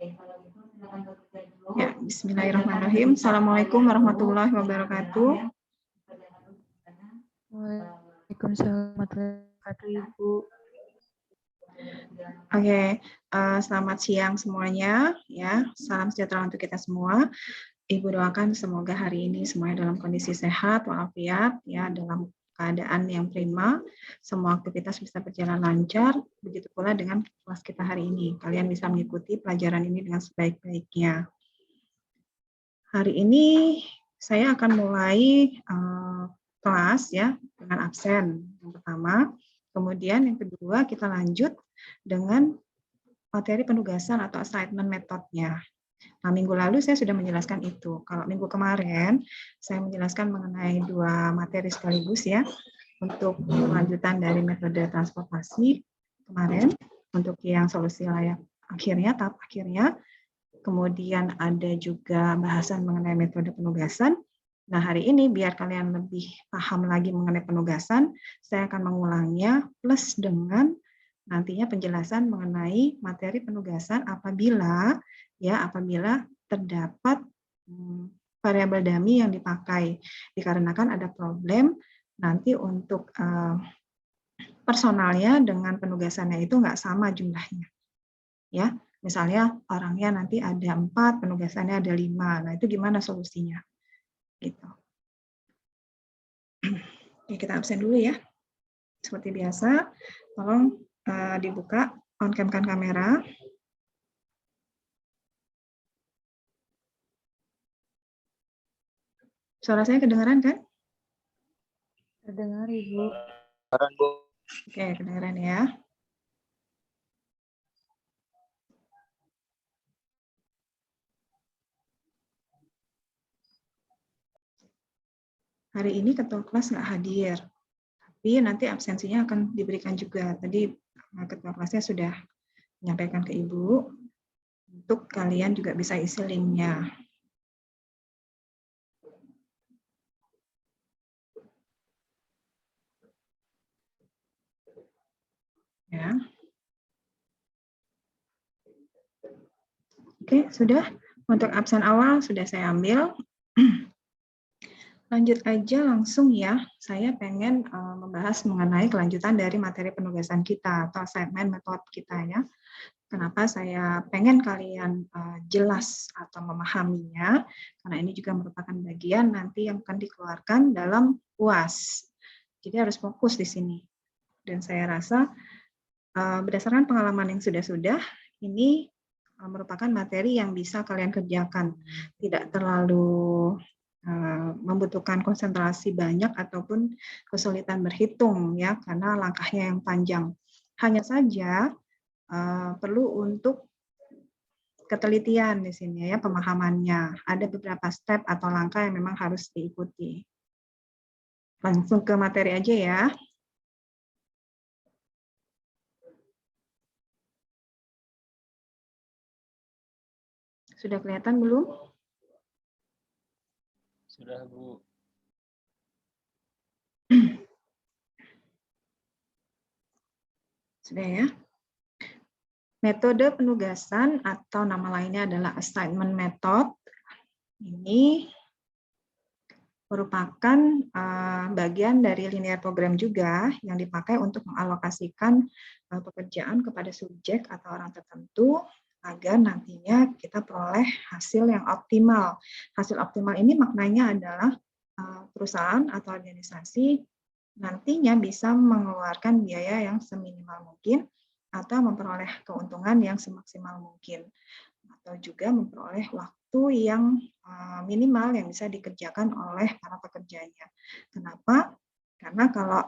Ya, bismillahirrahmanirrahim. Assalamualaikum warahmatullahi wabarakatuh. Waalaikumsalam warahmatullahi wabarakatuh, Ibu. Oke, selamat siang semuanya. Ya, salam sejahtera untuk kita semua. Ibu doakan semoga hari ini semuanya dalam kondisi sehat, walafiat, ya, dalam keadaan yang prima. Semua aktivitas bisa berjalan lancar. Begitu pula dengan kelas kita hari ini. Kalian bisa mengikuti pelajaran ini dengan sebaik-baiknya. Hari ini saya akan mulai kelas ya dengan absen yang pertama. Kemudian yang kedua kita lanjut dengan materi penugasan atau assignment metodenya. Nah, minggu lalu saya sudah menjelaskan itu. Kalau minggu kemarin saya menjelaskan mengenai 2 materi sekaligus ya, untuk lanjutan dari metode transportasi kemarin, untuk yang solusi layak akhirnya, tahap akhirnya. Kemudian ada juga bahasan mengenai metode penugasan. Nah, hari ini biar kalian lebih paham lagi mengenai penugasan, saya akan mengulangnya plus dengan nantinya penjelasan mengenai materi penugasan apabila terdapat variabel dummy yang dipakai. Dikarenakan ada problem nanti untuk personalnya dengan penugasannya itu nggak sama jumlahnya. Ya, misalnya orangnya nanti ada 4, penugasannya ada 5. Nah, itu gimana solusinya? Gitu. Oke, kita absen dulu ya. Seperti biasa, tolong dibuka on cam kamera. Suara saya kedengaran kan? Terdengar, Ibu. Oke, kedengaran ya. Hari ini ketua kelas nggak hadir, tapi nanti absensinya akan diberikan juga. Tadi ketua kelasnya sudah menyampaikan ke Ibu, untuk kalian juga bisa isi linknya. Ya. Oke, sudah. Untuk absen awal sudah saya ambil. Lanjut aja langsung ya, saya pengen membahas mengenai kelanjutan dari materi penugasan kita atau assignment method kita ya. Kenapa saya pengen kalian jelas atau memahaminya, karena ini juga merupakan bagian nanti yang akan dikeluarkan dalam UAS. Jadi harus fokus di sini. Dan saya rasa berdasarkan pengalaman yang sudah-sudah, ini merupakan materi yang bisa kalian kerjakan. Tidak terlalu membutuhkan konsentrasi banyak ataupun kesulitan berhitung ya, karena langkahnya yang panjang. Hanya saja perlu untuk ketelitian di sini ya, pemahamannya. Ada beberapa step atau langkah yang memang harus diikuti. Langsung ke materi aja ya. Sudah kelihatan belum? Sudah, Bu. Sudah ya. Metode penugasan atau nama lainnya adalah assignment method. Ini merupakan bagian dari linear program juga yang dipakai untuk mengalokasikan pekerjaan kepada subjek atau orang tertentu agar nantinya kita peroleh hasil yang optimal. Hasil optimal ini maknanya adalah perusahaan atau organisasi nantinya bisa mengeluarkan biaya yang seminimal mungkin atau memperoleh keuntungan yang semaksimal mungkin, atau juga memperoleh waktu yang minimal yang bisa dikerjakan oleh para pekerjanya. Kenapa? Karena kalau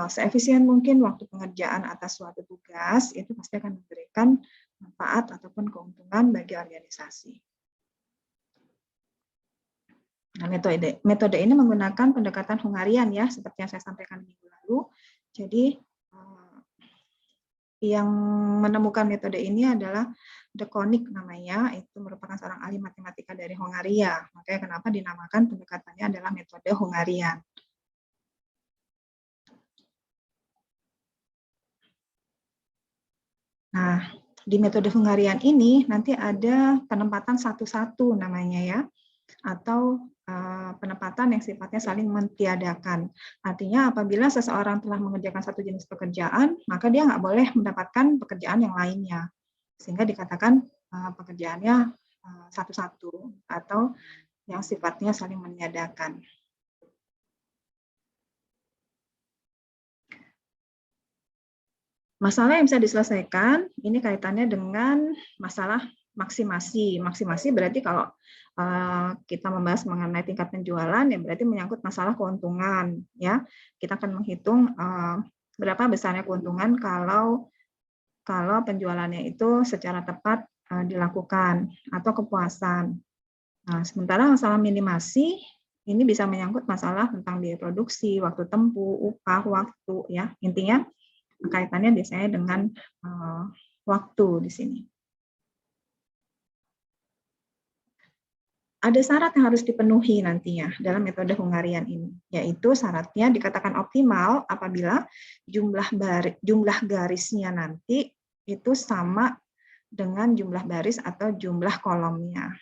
seefisien mungkin waktu pengerjaan atas suatu tugas itu pasti akan memberikan manfaat ataupun keuntungan bagi organisasi. Nah, metode ini menggunakan pendekatan Hungarian ya, seperti yang saya sampaikan minggu lalu. Jadi yang menemukan metode ini adalah De Koning namanya, itu merupakan seorang ahli matematika dari Hongaria. Makanya kenapa dinamakan pendekatannya adalah metode Hungarian. Nah, di metode Hungarian ini nanti ada penempatan satu-satu namanya ya, atau penempatan yang sifatnya saling mentiadakan. Artinya apabila seseorang telah mengerjakan satu jenis pekerjaan, maka dia nggak boleh mendapatkan pekerjaan yang lainnya. Sehingga dikatakan pekerjaannya satu-satu atau yang sifatnya saling meniadakan. Masalah yang bisa diselesaikan, ini kaitannya dengan masalah maksimasi. Maksimasi berarti kalau kita membahas mengenai tingkat penjualan, ya berarti menyangkut masalah keuntungan. Ya, kita akan menghitung berapa besarnya keuntungan kalau penjualannya itu secara tepat dilakukan atau kepuasan. Nah, sementara masalah minimasi ini bisa menyangkut masalah tentang biaya produksi, waktu tempuh, upah, waktu. Ya, intinya kaitannya biasanya dengan waktu di sini. Ada syarat yang harus dipenuhi nantinya dalam metode Hungarian ini, yaitu syaratnya dikatakan optimal apabila jumlah garisnya nanti itu sama dengan jumlah baris atau jumlah kolomnya.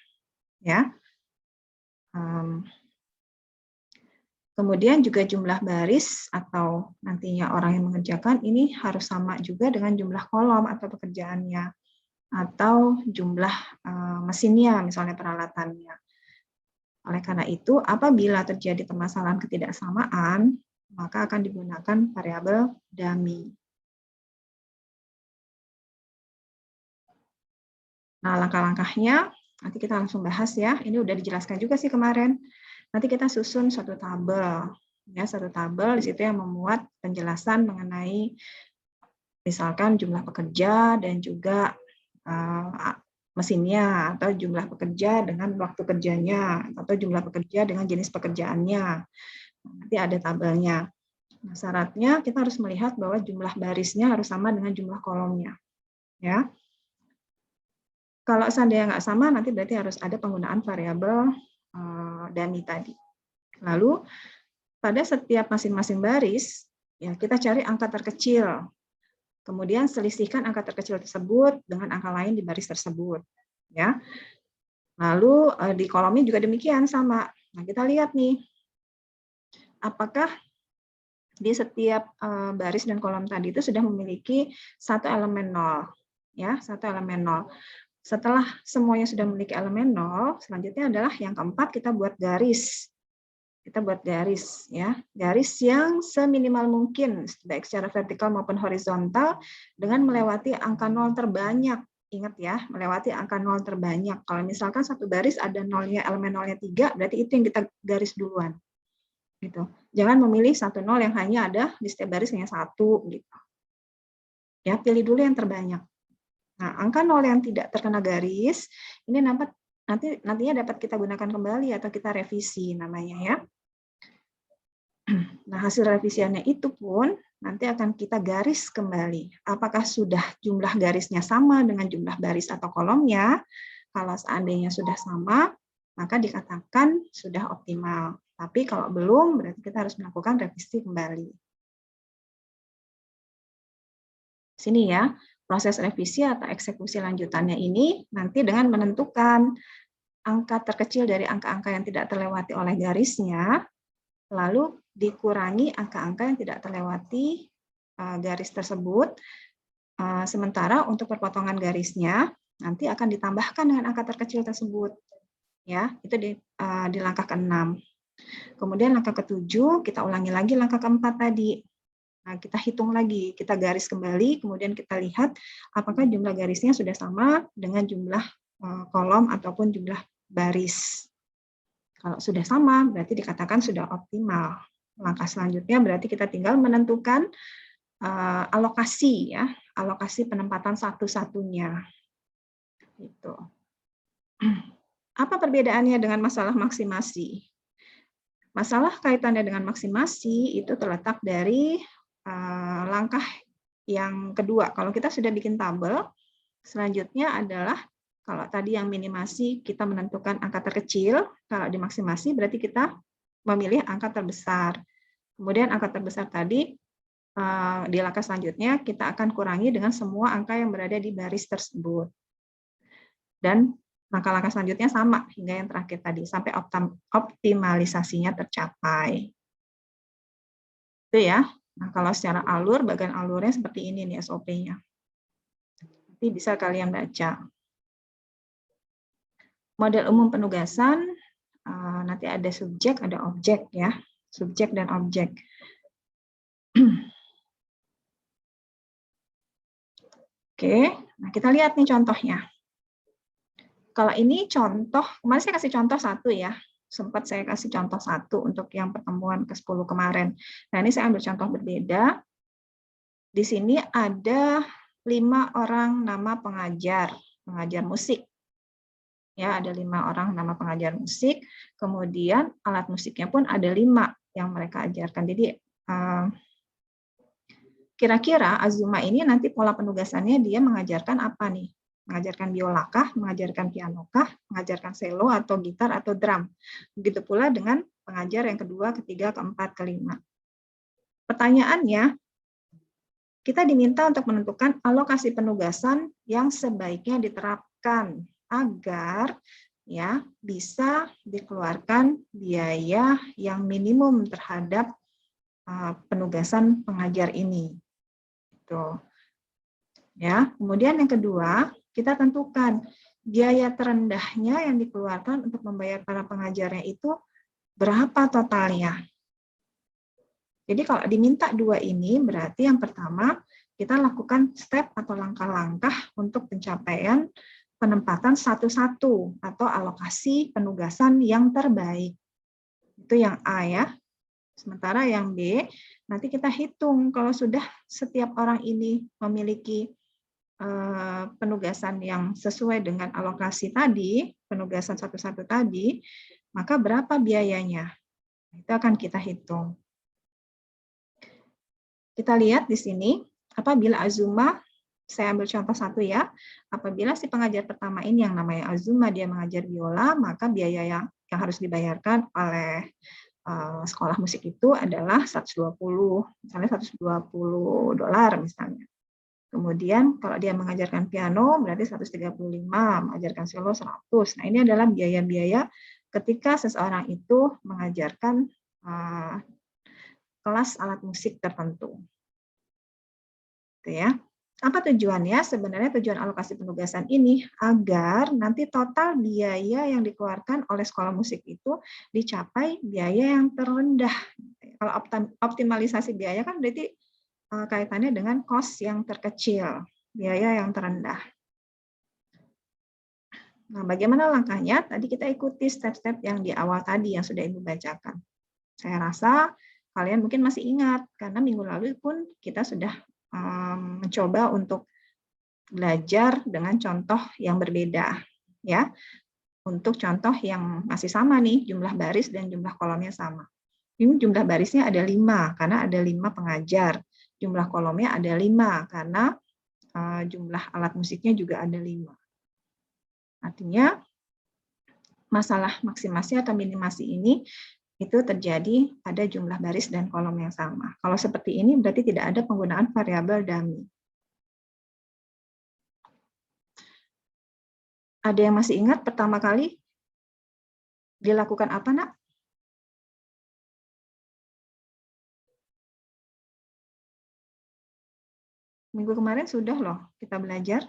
Ya. Kemudian juga jumlah baris atau nantinya orang yang mengerjakan ini harus sama juga dengan jumlah kolom atau pekerjaannya atau jumlah mesinnya, misalnya peralatannya. Oleh karena itu, apabila terjadi permasalahan ketidaksamaan, maka akan digunakan variabel dummy. Nah, langkah-langkahnya nanti kita langsung bahas ya. Ini udah dijelaskan juga sih kemarin. Nanti kita susun satu tabel. Ya, satu tabel di situ yang memuat penjelasan mengenai misalkan jumlah pekerja dan juga mesinnya, atau jumlah pekerja dengan waktu kerjanya, atau jumlah pekerja dengan jenis pekerjaannya. Nanti ada tabelnya. Nah, syaratnya kita harus melihat bahwa jumlah barisnya harus sama dengan jumlah kolomnya. Ya. Kalau seandainya nggak sama, nanti berarti harus ada penggunaan variabel dummy tadi. Lalu pada setiap masing-masing baris, ya kita cari angka terkecil. Kemudian selisihkan angka terkecil tersebut dengan angka lain di baris tersebut. Ya. Lalu di kolomnya juga demikian sama. Nah, kita lihat nih, apakah di setiap baris dan kolom tadi itu sudah memiliki satu elemen 0. Ya, satu elemen 0. Setelah semuanya sudah memiliki elemen 0, selanjutnya adalah yang keempat kita buat garis. Kita buat garis, ya, garis yang seminimal mungkin baik secara vertikal maupun horizontal dengan melewati angka 0 terbanyak. Ingat ya, melewati angka 0 terbanyak. Kalau misalkan satu baris ada nolnya, elemen 0-nya 3, berarti itu yang kita garis duluan. Gitu. Jangan memilih satu 0 yang hanya ada di setiap baris hanya satu. Gitu. Ya, pilih dulu yang terbanyak. Nah, angka 0 yang tidak terkena garis, ini nantinya dapat kita gunakan kembali atau kita revisi namanya ya. Nah, hasil revisiannya itu pun nanti akan kita garis kembali. Apakah sudah jumlah garisnya sama dengan jumlah baris atau kolomnya? Kalau seandainya sudah sama, maka dikatakan sudah optimal. Tapi kalau belum, berarti kita harus melakukan revisi kembali. Sini ya, proses revisi atau eksekusi lanjutannya ini nanti dengan menentukan angka terkecil dari angka-angka yang tidak terlewati oleh garisnya, lalu dikurangi angka-angka yang tidak terlewati garis tersebut. Sementara untuk perpotongan garisnya nanti akan ditambahkan dengan angka terkecil tersebut. Ya, itu di langkah ke-6. Kemudian langkah ke-7 kita ulangi lagi langkah ke-4 tadi. Nah, kita hitung lagi, kita garis kembali, kemudian kita lihat apakah jumlah garisnya sudah sama dengan jumlah kolom ataupun jumlah baris. Kalau sudah sama, berarti dikatakan sudah optimal. Langkah selanjutnya berarti kita tinggal menentukan alokasi, ya, alokasi penempatan satu-satunya. Gitu. Apa perbedaannya dengan masalah maksimasi? Masalah kaitannya dengan maksimasi itu terletak dari langkah yang kedua. Kalau kita sudah bikin tabel, selanjutnya adalah kalau tadi yang minimasi kita menentukan angka terkecil, kalau di maksimasi berarti kita memilih angka terbesar. Kemudian angka terbesar tadi di langkah selanjutnya kita akan kurangi dengan semua angka yang berada di baris tersebut. Dan langkah-langkah selanjutnya sama hingga yang terakhir tadi, sampai optimalisasinya tercapai. Itu ya. Nah, kalau secara alur, bagian alurnya seperti ini nih SOP-nya. Nanti bisa kalian baca. Model umum penugasan, nanti ada subjek, ada objek ya. Subjek dan objek. Oke, nah kita lihat nih contohnya. Kalau ini contoh, kemarin saya kasih contoh satu ya. Sempat saya kasih contoh satu untuk yang pertemuan ke-10 kemarin. Nah, ini saya ambil contoh berbeda. Di sini ada 5 orang nama pengajar musik. Ya, ada 5 orang nama pengajar musik. Kemudian alat musiknya pun ada 5 yang mereka ajarkan. Jadi kira-kira Azuma ini nanti pola penugasannya dia mengajarkan apa nih? Mengajarkan biolakah, mengajarkan pianokah, mengajarkan cello atau gitar atau drum. Begitu pula dengan pengajar yang kedua, ketiga, keempat, kelima. Pertanyaannya, kita diminta untuk menentukan alokasi penugasan yang sebaiknya diterapkan agar ya bisa dikeluarkan biaya yang minimum terhadap penugasan pengajar ini. Tuh. Ya, kemudian yang kedua, kita tentukan biaya terendahnya yang dikeluarkan untuk membayar para pengajarnya itu berapa totalnya. Jadi kalau diminta 2 ini, berarti yang pertama kita lakukan step atau langkah-langkah untuk pencapaian penempatan satu-satu atau alokasi penugasan yang terbaik. Itu yang A ya. Sementara yang B, nanti kita hitung kalau sudah setiap orang ini memiliki penugasan yang sesuai dengan alokasi tadi, penugasan satu-satu tadi, maka berapa biayanya? Itu akan kita hitung. Kita lihat di sini, apabila Azuma, saya ambil contoh satu ya, apabila si pengajar pertama ini yang namanya Azuma, dia mengajar biola, maka biaya yang harus dibayarkan oleh sekolah musik itu adalah 120, misalnya $120 misalnya. Kemudian kalau dia mengajarkan piano berarti 135, mengajarkan cello 100. Nah, ini adalah biaya-biaya ketika seseorang itu mengajarkan kelas alat musik tertentu. Gitu ya. Apa tujuannya? Sebenarnya tujuan alokasi penugasan ini agar nanti total biaya yang dikeluarkan oleh sekolah musik itu dicapai biaya yang terendah. Kalau optimalisasi biaya kan berarti kaitannya dengan cost yang terkecil, biaya yang terendah. Nah, bagaimana langkahnya? Tadi kita ikuti step-step yang di awal tadi yang sudah Ibu bacakan. Saya rasa kalian mungkin masih ingat, karena minggu lalu pun kita sudah mencoba untuk belajar dengan contoh yang berbeda. Ya, untuk contoh yang masih sama nih, jumlah baris dan jumlah kolomnya sama. Ini jumlah barisnya ada 5, karena ada 5 pengajar. Jumlah kolomnya ada 5, karena jumlah alat musiknya juga ada 5. Artinya, masalah maksimasi atau minimasi ini itu terjadi pada jumlah baris dan kolom yang sama. Kalau seperti ini berarti tidak ada penggunaan variabel dummy. Ada yang masih ingat pertama kali dilakukan apa, Nak? Minggu kemarin sudah loh kita belajar.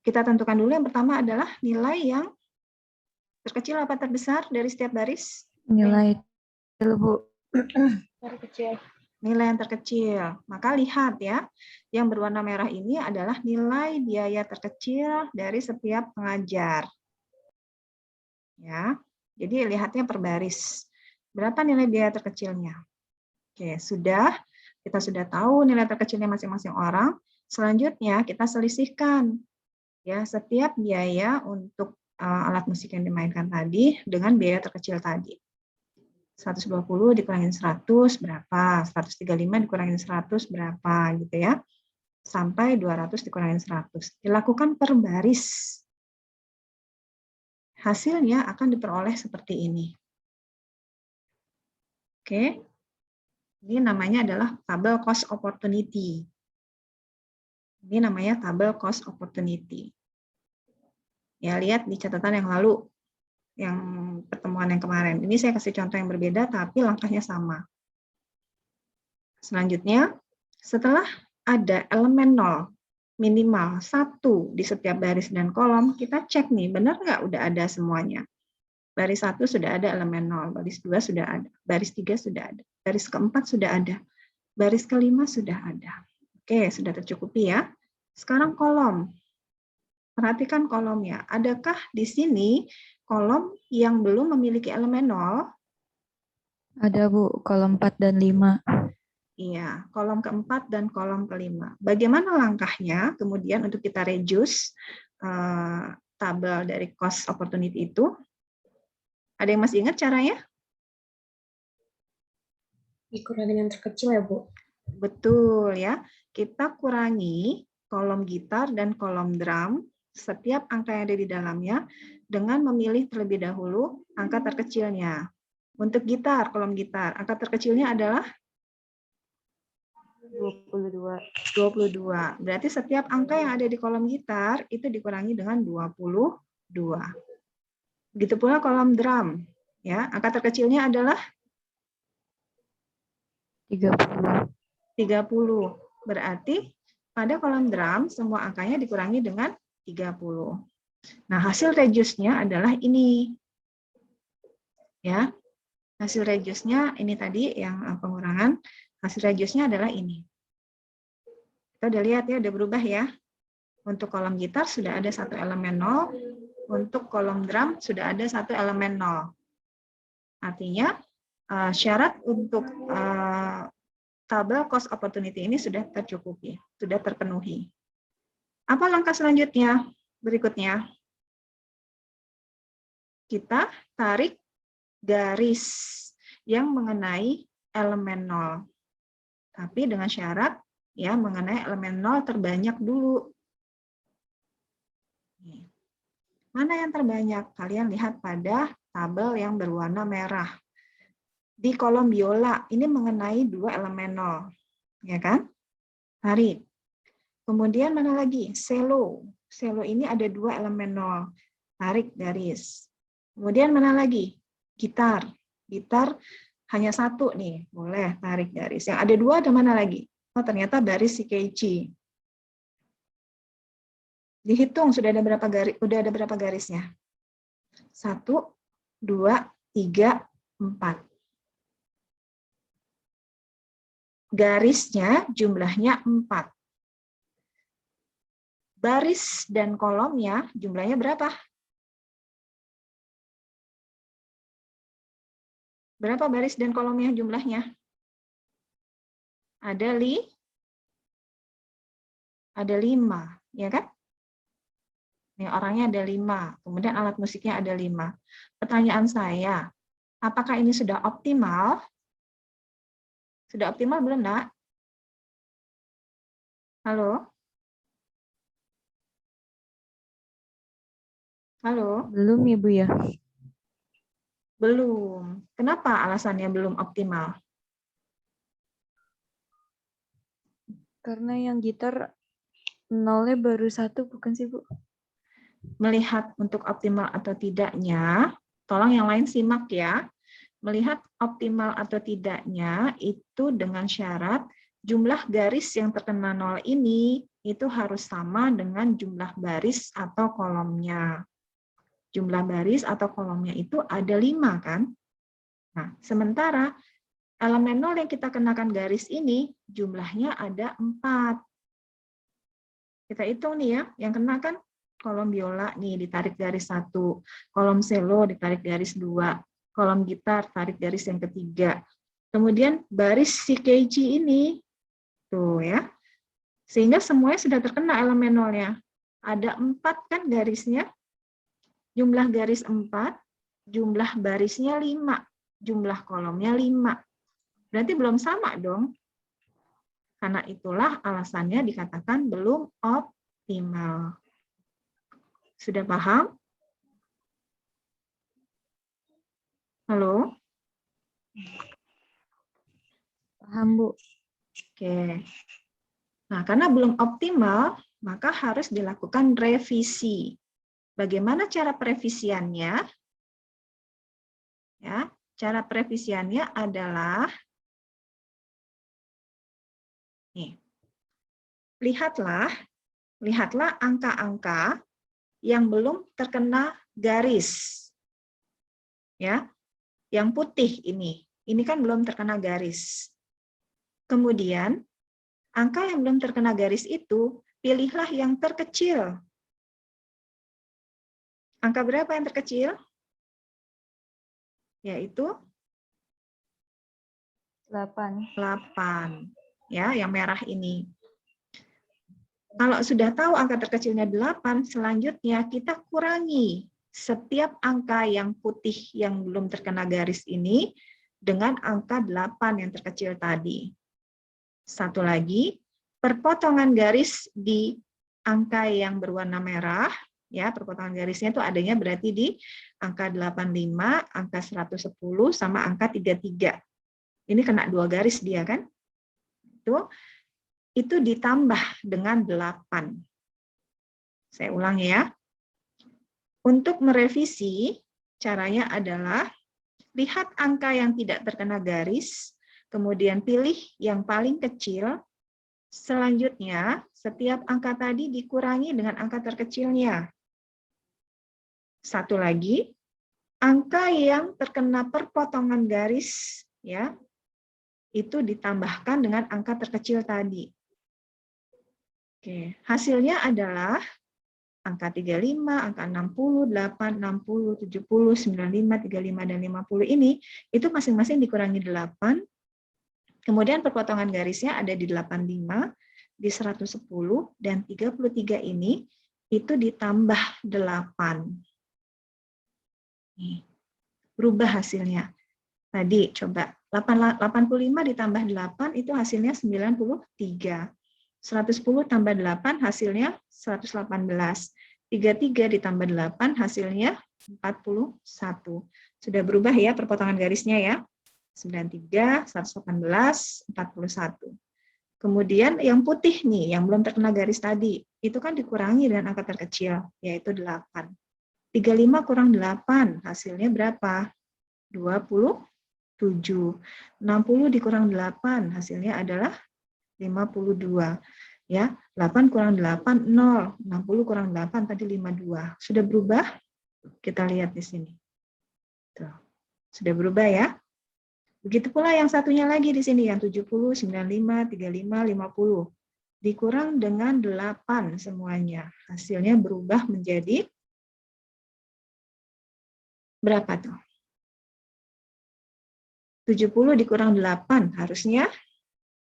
Kita tentukan dulu yang pertama adalah nilai yang terkecil apa terbesar dari setiap baris? Nilai kecil, Bu. Terkecil. Nilai yang terkecil. Maka lihat ya, yang berwarna merah ini adalah nilai biaya terkecil dari setiap pengajar. Ya, jadi lihatnya per baris. Berapa nilai biaya terkecilnya? Oke, kita sudah tahu nilai terkecilnya masing-masing orang. Selanjutnya kita selisihkan ya setiap biaya untuk alat musik yang dimainkan tadi dengan biaya terkecil tadi. 120 dikurangin 100 berapa? 135 dikurangin 100 berapa gitu ya. Sampai 200 dikurangin 100. Dilakukan per baris. Hasilnya akan diperoleh seperti ini. Oke. Ini namanya adalah tabel cost opportunity. Ini namanya tabel cost opportunity. Ya, lihat di catatan yang lalu, yang pertemuan yang kemarin. Ini saya kasih contoh yang berbeda, tapi langkahnya sama. Selanjutnya, setelah ada elemen 0, minimal 1 di setiap baris dan kolom, kita cek nih, benar nggak udah ada semuanya. Baris 1 sudah ada elemen 0, baris 2 sudah ada, baris 3 sudah ada, baris keempat sudah ada, baris kelima sudah ada. Oke, sudah tercukupi ya. Sekarang kolom. Perhatikan kolomnya. Adakah di sini kolom yang belum memiliki elemen 0? Ada Bu, kolom 4 dan 5. Iya, kolom keempat dan kolom kelima. Bagaimana langkahnya kemudian untuk kita reduce tabel dari cost opportunity itu? Ada yang masih ingat caranya? Dikurangin yang terkecil ya, Bu? Betul ya. Kita kurangi kolom gitar dan kolom drum setiap angka yang ada di dalamnya dengan memilih terlebih dahulu angka terkecilnya. Untuk gitar, kolom gitar, angka terkecilnya adalah 22. 22. Berarti setiap angka yang ada di kolom gitar itu dikurangi dengan 22. Begitu pula kolom drum. Ya, angka terkecilnya adalah 30. 30. Berarti pada kolom drum semua angkanya dikurangi dengan 30. Nah, hasil reduce-nya adalah ini. Ya. Hasil reduce-nya ini tadi yang pengurangan, hasil reduce-nya adalah ini. Kita udah lihat ya, udah berubah ya. Untuk kolom gitar sudah ada satu elemen 0, untuk kolom drum sudah ada satu elemen 0. Artinya syarat untuk tabel cost opportunity ini sudah tercukupi, sudah terpenuhi. Apa langkah selanjutnya? Berikutnya, kita tarik garis yang mengenai elemen 0. Tapi dengan syarat ya mengenai elemen 0 terbanyak dulu. Mana yang terbanyak? Kalian lihat pada tabel yang berwarna merah. Di kolom biola ini mengenai 2 elemen 0. Ya kan? Tarik. Kemudian mana lagi? Cello. Cello ini ada 2 elemen 0. Tarik garis. Kemudian mana lagi? Gitar. Gitar hanya 1 nih. Boleh tarik garis. Yang ada 2 ada mana lagi? Oh, ternyata baris CKG. Dihitung sudah ada berapa garis? Udah ada berapa garisnya? 1, 2, 3, 4. Garisnya jumlahnya 4. Baris dan kolomnya jumlahnya berapa? Berapa baris dan kolomnya jumlahnya? Ada 5, ya kan? Nih, orangnya ada 5, kemudian alat musiknya ada 5. Pertanyaan saya, apakah ini sudah optimal? Sudah optimal belum, Nak? Halo? Halo? Belum ya Bu ya? Belum. Kenapa alasannya belum optimal? Karena yang gitar nolnya baru 1 bukan sih Bu? Melihat untuk optimal atau tidaknya, tolong yang lain simak ya. Melihat optimal atau tidaknya itu dengan syarat jumlah garis yang terkena 0 ini itu harus sama dengan jumlah baris atau kolomnya. Jumlah baris atau kolomnya itu ada 5 kan? Nah, sementara elemen 0 yang kita kenakan garis ini jumlahnya ada 4. Kita hitung nih ya, yang kena kan kolom biola nih ditarik garis 1, kolom cello ditarik garis 2, kolom gitar tarik garis yang ketiga. Kemudian baris CKG ini tuh ya. Sehingga semuanya sudah terkena elemen 0-nya. Ada 4 kan garisnya. Jumlah garis 4, jumlah barisnya 5, jumlah kolomnya 5. Berarti belum sama dong. Karena itulah alasannya dikatakan belum optimal. Sudah paham? Halo? Paham, Bu. Oke. Nah, karena belum optimal, maka harus dilakukan revisi. Bagaimana cara perevisiannya? Ya, cara perevisiannya adalah nih. Lihatlah angka-angka yang belum terkena garis. Ya. Yang putih ini kan belum terkena garis. Kemudian, angka yang belum terkena garis itu, pilihlah yang terkecil. Angka berapa yang terkecil? Yaitu 8. 8. Ya, yang merah ini. Kalau sudah tahu angka terkecilnya 8, selanjutnya kita kurangi setiap angka yang putih yang belum terkena garis ini dengan angka 8 yang terkecil tadi. Satu lagi, perpotongan garis di angka yang berwarna merah, ya, perpotongan garisnya itu adanya berarti di angka 85, angka 110, sama angka 33. Ini kena 2 garis dia kan? Itu ditambah dengan 8. Saya ulang ya. Untuk merevisi, caranya adalah lihat angka yang tidak terkena garis, kemudian pilih yang paling kecil, selanjutnya setiap angka tadi dikurangi dengan angka terkecilnya. Satu lagi, angka yang terkena perpotongan garis, ya, itu ditambahkan dengan angka terkecil tadi. Oke, hasilnya adalah angka 35, angka 60, 8, 60, 70, 95, 35, dan 50 ini, itu masing-masing dikurangi 8, kemudian perpotongan garisnya ada di 85, di 110, dan 33 ini, itu ditambah 8. Nih, berubah hasilnya. Tadi coba, 85 ditambah 8, itu hasilnya 93. 110 tambah 8 hasilnya 118. 33 ditambah 8 hasilnya 41. Sudah berubah ya perpotongan garisnya ya. 93, 118, 41. Kemudian yang putih nih, yang belum terkena garis tadi, itu kan dikurangi dengan angka terkecil, yaitu 8. 35 kurang 8, hasilnya berapa? 27. 60 dikurang 8, hasilnya adalah 52. Ya, 8 kurang 8, 0. 60 kurang 8, tadi 52. Sudah berubah? Kita lihat di sini. Tuh. Sudah berubah ya? Begitu pula yang satunya lagi di sini, yang 70, 95, 35, 50. Dikurang dengan 8 semuanya. Hasilnya berubah menjadi berapa tuh? 70 dikurang 8, harusnya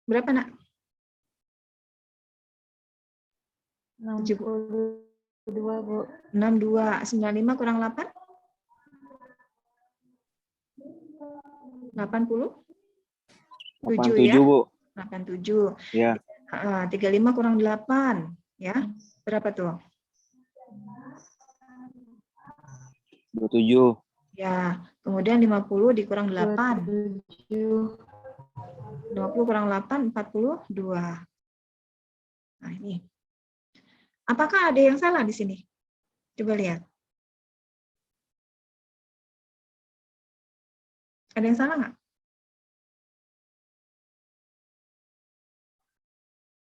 berapa, Nak? 62, Bu. 62. 95 kurang 8? 80? 7 ya? 87, Bu. 87. Ya. 35 kurang 8. Ya, berapa tuh? 27. Ya, kemudian 50 dikurang 8. 27. 20 kurang 8, 42. Nah, ini. Apakah ada yang salah di sini? Coba lihat. Ada yang salah nggak?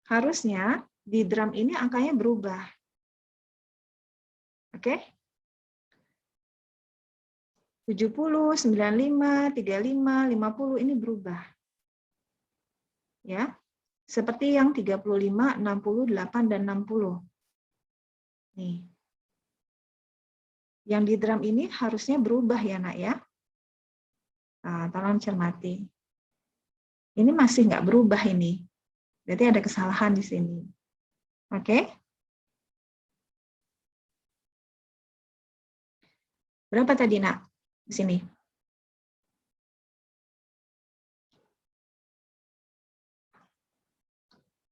Harusnya di drum ini angkanya berubah. Oke? 70, 95, 35, 50 ini berubah. Ya. Seperti yang 35, 68, dan 60. Nih. Yang di drum ini harusnya berubah ya, Nak ya. Nah, tolong cermati. Ini masih nggak berubah ini. Berarti ada kesalahan di sini. Oke? Berapa tadi, Nak? Di sini.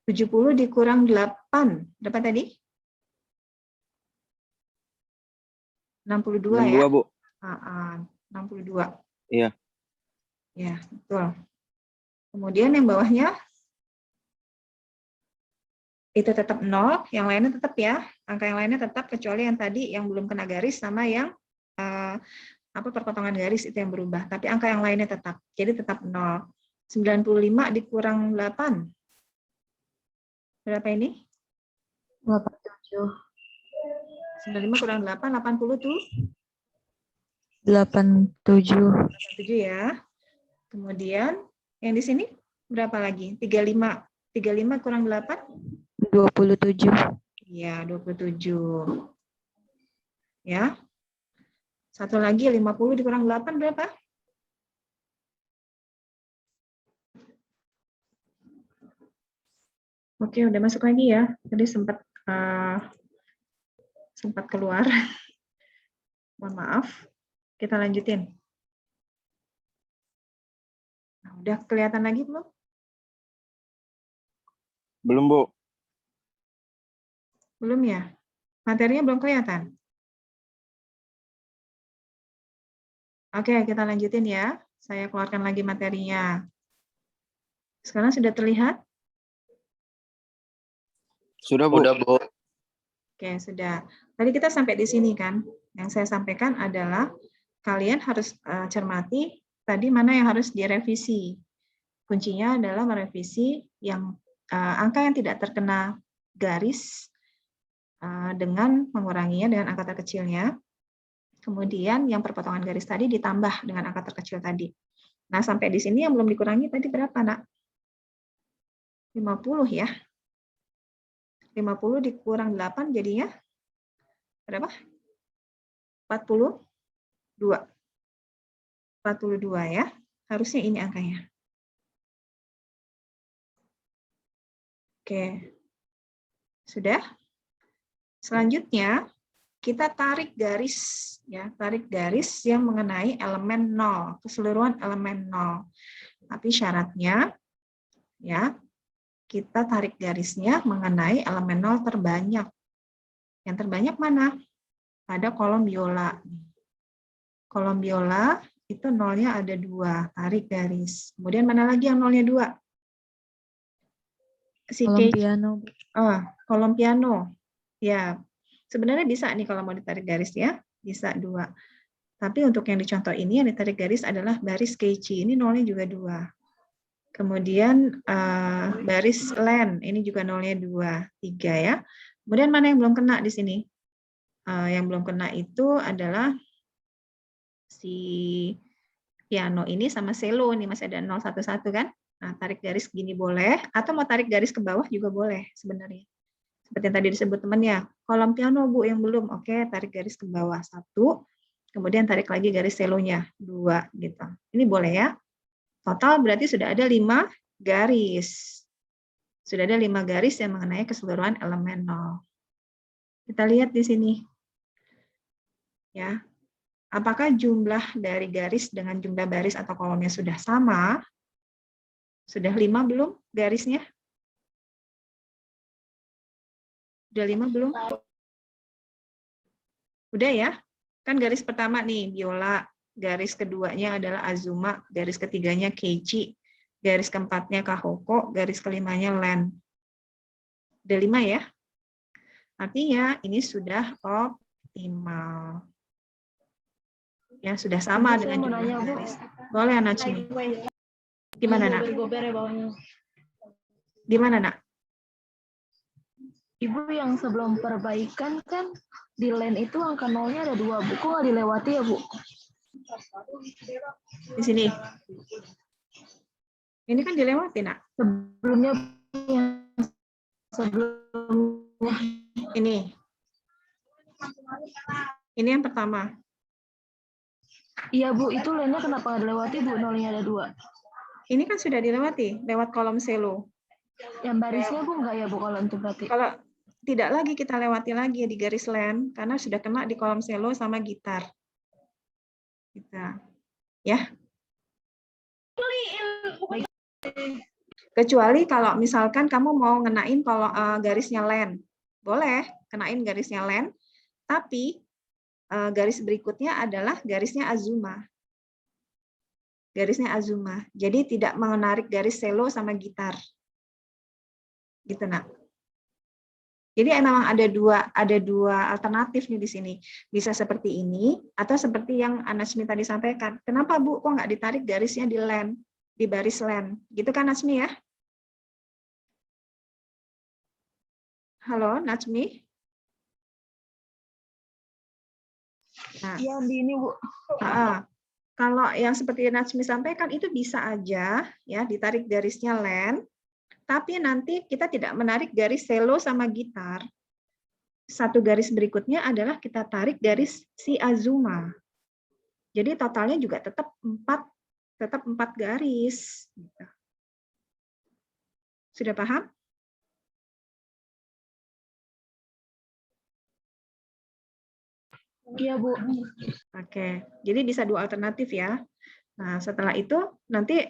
70 dikurang 8. Berapa tadi? 62 ya? 62, Bu. 62. Iya. Ya, betul. Kemudian yang bawahnya itu tetap 0, yang lainnya tetap ya. Angka yang lainnya tetap kecuali yang tadi yang belum kena garis sama yang perpotongan garis itu yang berubah. Tapi angka yang lainnya tetap. Jadi tetap 0. 95 dikurang 8. Berapa ini? 87. 95 kurang 8, 80 tuh? 87. 87 ya. Kemudian yang di sini berapa lagi? 35. 35 kurang 8? 27. Iya, 27. Ya. Satu lagi 50 dikurang 8 berapa? Oke, udah masuk lagi ya. Tadi sempat keluar. Mohon maaf. Kita lanjutin. Nah, udah kelihatan lagi belum? Belum, Bu. Belum ya? Materinya belum kelihatan? Oke, kita lanjutin ya. Saya keluarkan lagi materinya. Sekarang sudah terlihat? Sudah, Bu. Udah, Bu. Oke, sudah. Tadi kita sampai di sini kan. Yang saya sampaikan adalah kalian harus cermati tadi mana yang harus direvisi. Kuncinya adalah merevisi yang angka yang tidak terkena garis dengan menguranginya dengan angka terkecilnya. Kemudian yang perpotongan garis tadi ditambah dengan angka terkecil tadi. Nah, sampai di sini yang belum dikurangi tadi berapa, Nak? 50 ya. 50 dikurang 8 jadinya berapa? 42. 42 ya. Harusnya ini angkanya. Oke. Sudah? Selanjutnya kita tarik garis ya, tarik garis yang mengenai elemen 0, keseluruhan elemen 0. Tapi syaratnya ya, kita tarik garisnya mengenai elemen 0 terbanyak. Yang terbanyak mana? Pada kolom biola. Kolom biola itu nolnya ada 2, tarik garis. Kemudian mana lagi yang nolnya 2? Kolom piano. Kolom piano. Ya, sebenarnya bisa nih kalau mau ditarik garis ya, bisa 2. Tapi untuk yang dicontoh ini yang ditarik garis adalah baris keici, ini nolnya juga 2. Kemudian baris len, ini juga nolnya 2, 3 ya. Kemudian mana yang belum kena di sini? Yang belum kena itu adalah si piano ini sama cello, ini masih ada 011 kan? Nah, tarik garis gini boleh, atau mau tarik garis ke bawah juga boleh sebenarnya. Seperti yang tadi disebut temannya, kolom piano Bu yang belum, oke, tarik garis ke bawah 1, kemudian tarik lagi garis selonya 2 gitu. Ini boleh ya. Total berarti sudah ada 5 garis. Sudah ada 5 garis yang mengenai keseluruhan elemen 0. Kita lihat di sini. Ya. Apakah jumlah dari garis dengan jumlah baris atau kolomnya sudah sama? Sudah 5 belum garisnya? Udah 5 belum? Udah ya? Kan garis pertama nih, biola. Garis keduanya adalah Azuma. Garis ketiganya Keiichi. Garis keempatnya Kahoko. Garis kelimanya Len. Udah 5 ya? Artinya ini sudah optimal. Ya, sudah sama dengan jumlah garis. Boleh, Anacmi. Gimana, Nak? Gimana, Nak? Ibu yang sebelum perbaikan kan di line itu angka nolnya ada 2, Bu. Kok nggak dilewati ya, Bu? Di sini. Ini kan dilewati, Nak. Sebelumnya yang sebelumnya. Ini. Ini yang pertama. Iya, Bu. Itu line-nya kenapa nggak dilewati, Bu? Nolnya ada 2. Ini kan sudah dilewati lewat kolom selo. Yang barisnya, Bu, nggak ya, Bu, kalau itu berarti? Kalau tidak lagi kita lewati lagi di garis len karena sudah kena di kolom selo sama gitar. Kita ya. Kecuali kalau misalkan kamu mau ngenain kalau garisnya len. Boleh kenain garisnya len, tapi garis berikutnya adalah garisnya Azuma. garisnya Azuma. Jadi tidak menarik garis cello sama gitar. Gitu, Nak. Jadi memang ada dua alternatif nih di sini. Bisa seperti ini atau seperti yang Anasmi tadi sampaikan. Kenapa Bu kok nggak ditarik garisnya di len, di baris len? Gitu kan Nasmi ya? Halo Nasmi? Nah, Iya di ini Bu. kalau yang seperti Nasmi sampaikan itu bisa aja ya ditarik garisnya len, tapi nanti kita tidak menarik garis cello sama gitar. Satu garis berikutnya adalah kita tarik garis si Azuma. Jadi totalnya juga tetap 4 garis. Sudah paham? Iya Bu. Oke, jadi bisa dua alternatif ya. Nah, setelah itu nanti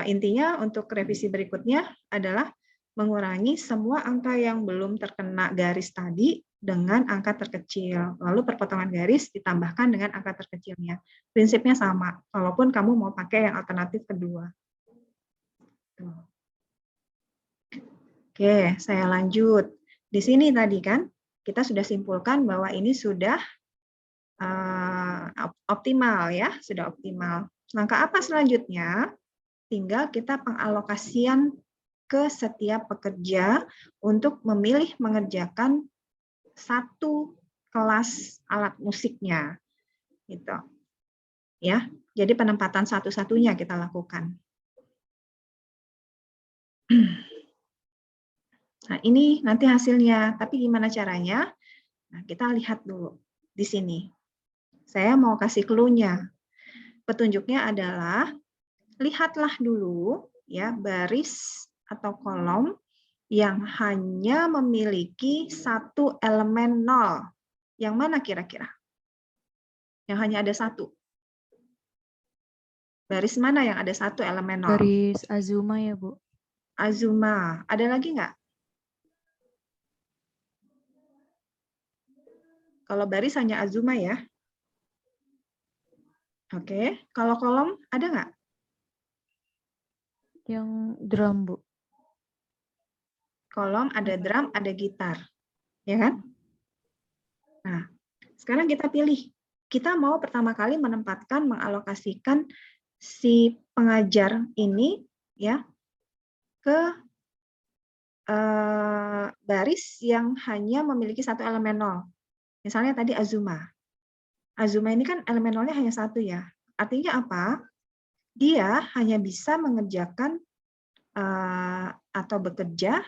intinya untuk revisi berikutnya adalah mengurangi semua angka yang belum terkena garis tadi dengan angka terkecil. Lalu perpotongan garis ditambahkan dengan angka terkecilnya. Prinsipnya sama, walaupun kamu mau pakai yang alternatif kedua. Oke, saya lanjut. Di sini tadi kan kita sudah simpulkan bahwa ini sudah optimal ya, sudah optimal. Langkah apa selanjutnya? Tinggal kita pengalokasian ke setiap pekerja untuk memilih mengerjakan satu kelas alat musiknya, gitu. Ya, jadi penempatan satu-satunya kita lakukan. Nah, ini nanti hasilnya. Tapi gimana caranya? Nah, kita lihat dulu di sini. Saya mau kasih clue-nya. Petunjuknya adalah lihatlah dulu ya baris atau kolom yang hanya memiliki satu elemen 0. Yang mana kira-kira? Yang hanya ada satu. Baris mana yang ada satu elemen 0? Garis Azuma ya, Bu. Azuma. Ada lagi nggak? Kalau baris hanya Azuma ya. Oke. Kalau kolom ada nggak? Yang drum, Bu. Kolom ada drum, ada gitar. Ya kan? Nah, sekarang kita pilih. Kita mau pertama kali menempatkan, mengalokasikan si pengajar ini ya ke baris yang hanya memiliki satu elemen 0. Misalnya tadi Azuma. Azuma ini kan elemen 0-nya hanya satu ya. Artinya apa? Dia hanya bisa mengerjakan atau bekerja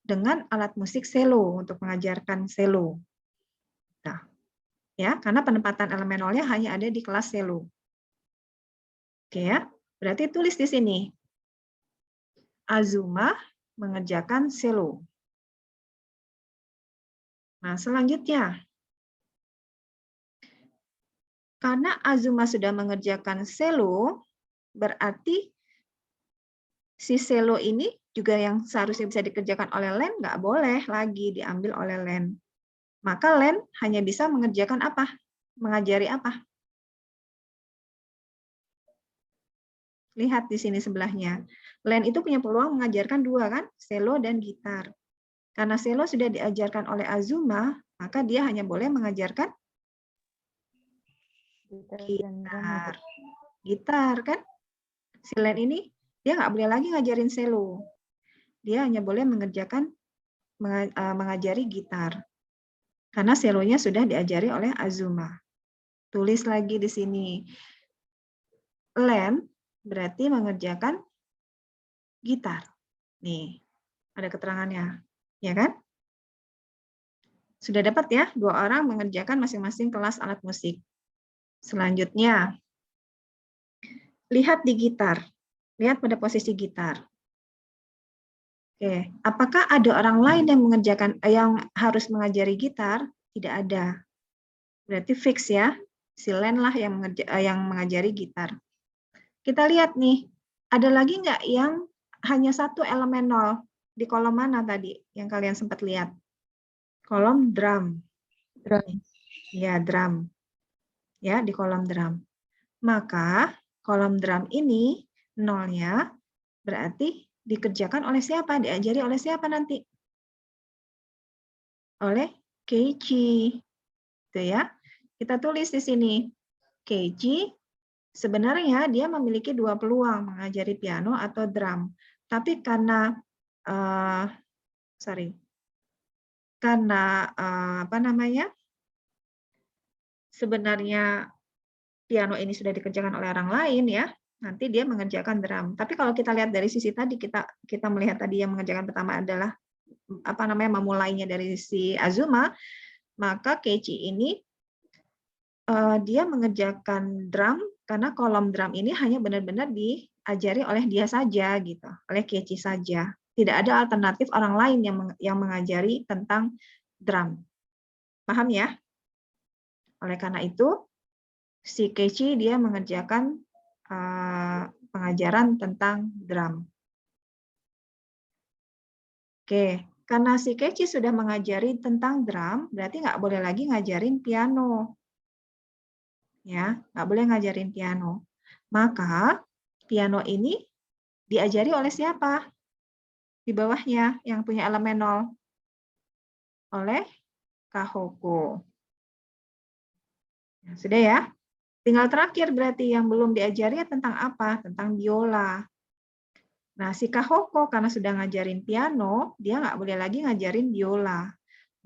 dengan alat musik cello untuk mengajarkan cello. Nah, ya, karena penempatan elemen 0-nya hanya ada di kelas cello. Oke ya, berarti tulis di sini. Azuma mengerjakan cello. Nah, selanjutnya. Karena Azuma sudah mengerjakan cello, berarti si cello ini juga yang seharusnya bisa dikerjakan oleh Len, nggak boleh lagi diambil oleh Len. Maka Len hanya bisa mengerjakan apa? Mengajari apa? Lihat di sini sebelahnya. Len itu punya peluang mengajarkan dua kan? Cello dan gitar. Karena cello sudah diajarkan oleh Azuma, maka dia hanya boleh mengajarkan gitar. Gitar kan? Si Len ini dia nggak boleh lagi ngajarin cello. Dia hanya boleh mengajari gitar. Karena cellonya sudah diajari oleh Azuma. Tulis lagi di sini. Len berarti mengerjakan gitar. Nih, ada keterangannya. Ya kan? Sudah dapat ya, dua orang mengerjakan masing-masing kelas alat musik. Selanjutnya, lihat di gitar. Lihat pada posisi gitar. Oke, apakah ada orang lain yang harus mengajari gitar? Tidak ada. Berarti fix ya. Si Len lah yang mengajari gitar. Kita lihat nih, ada lagi nggak yang hanya satu elemen 0? Di kolom mana tadi yang kalian sempat lihat? Kolom drum. Drum. Ya, drum. Ya, di kolom drum. Maka kolom drum ini nolnya berarti dikerjakan oleh siapa? Diajari oleh siapa nanti? Oleh Keiichi. Itu ya. Kita tulis di sini. Keiichi sebenarnya dia memiliki dua peluang mengajari piano atau drum. Tapi karena apa namanya? Sebenarnya piano ini sudah dikerjakan oleh orang lain ya, nanti dia mengerjakan drum. Tapi kalau kita lihat dari sisi tadi, kita melihat tadi yang mengerjakan pertama adalah apa namanya, memulainya dari si Azuma, maka Keiichi ini dia mengerjakan drum karena kolom drum ini hanya benar-benar diajari oleh dia saja gitu, oleh Keiichi saja. Tidak ada alternatif orang lain yang mengajari tentang drum. Paham ya? Oleh karena itu, si Keiichi dia mengerjakan pengajaran tentang drum. Oke, karena si Keiichi sudah mengajari tentang drum, berarti nggak boleh lagi ngajarin piano. Ya, nggak boleh ngajarin piano. Maka piano ini diajari oleh siapa? Di bawahnya yang punya elemen 0. Oleh Kahoko. Ya, sudah ya? Tinggal terakhir berarti yang belum diajari tentang apa? Tentang biola. Nah, si Kahoko karena sudah ngajarin piano, dia nggak boleh lagi ngajarin biola.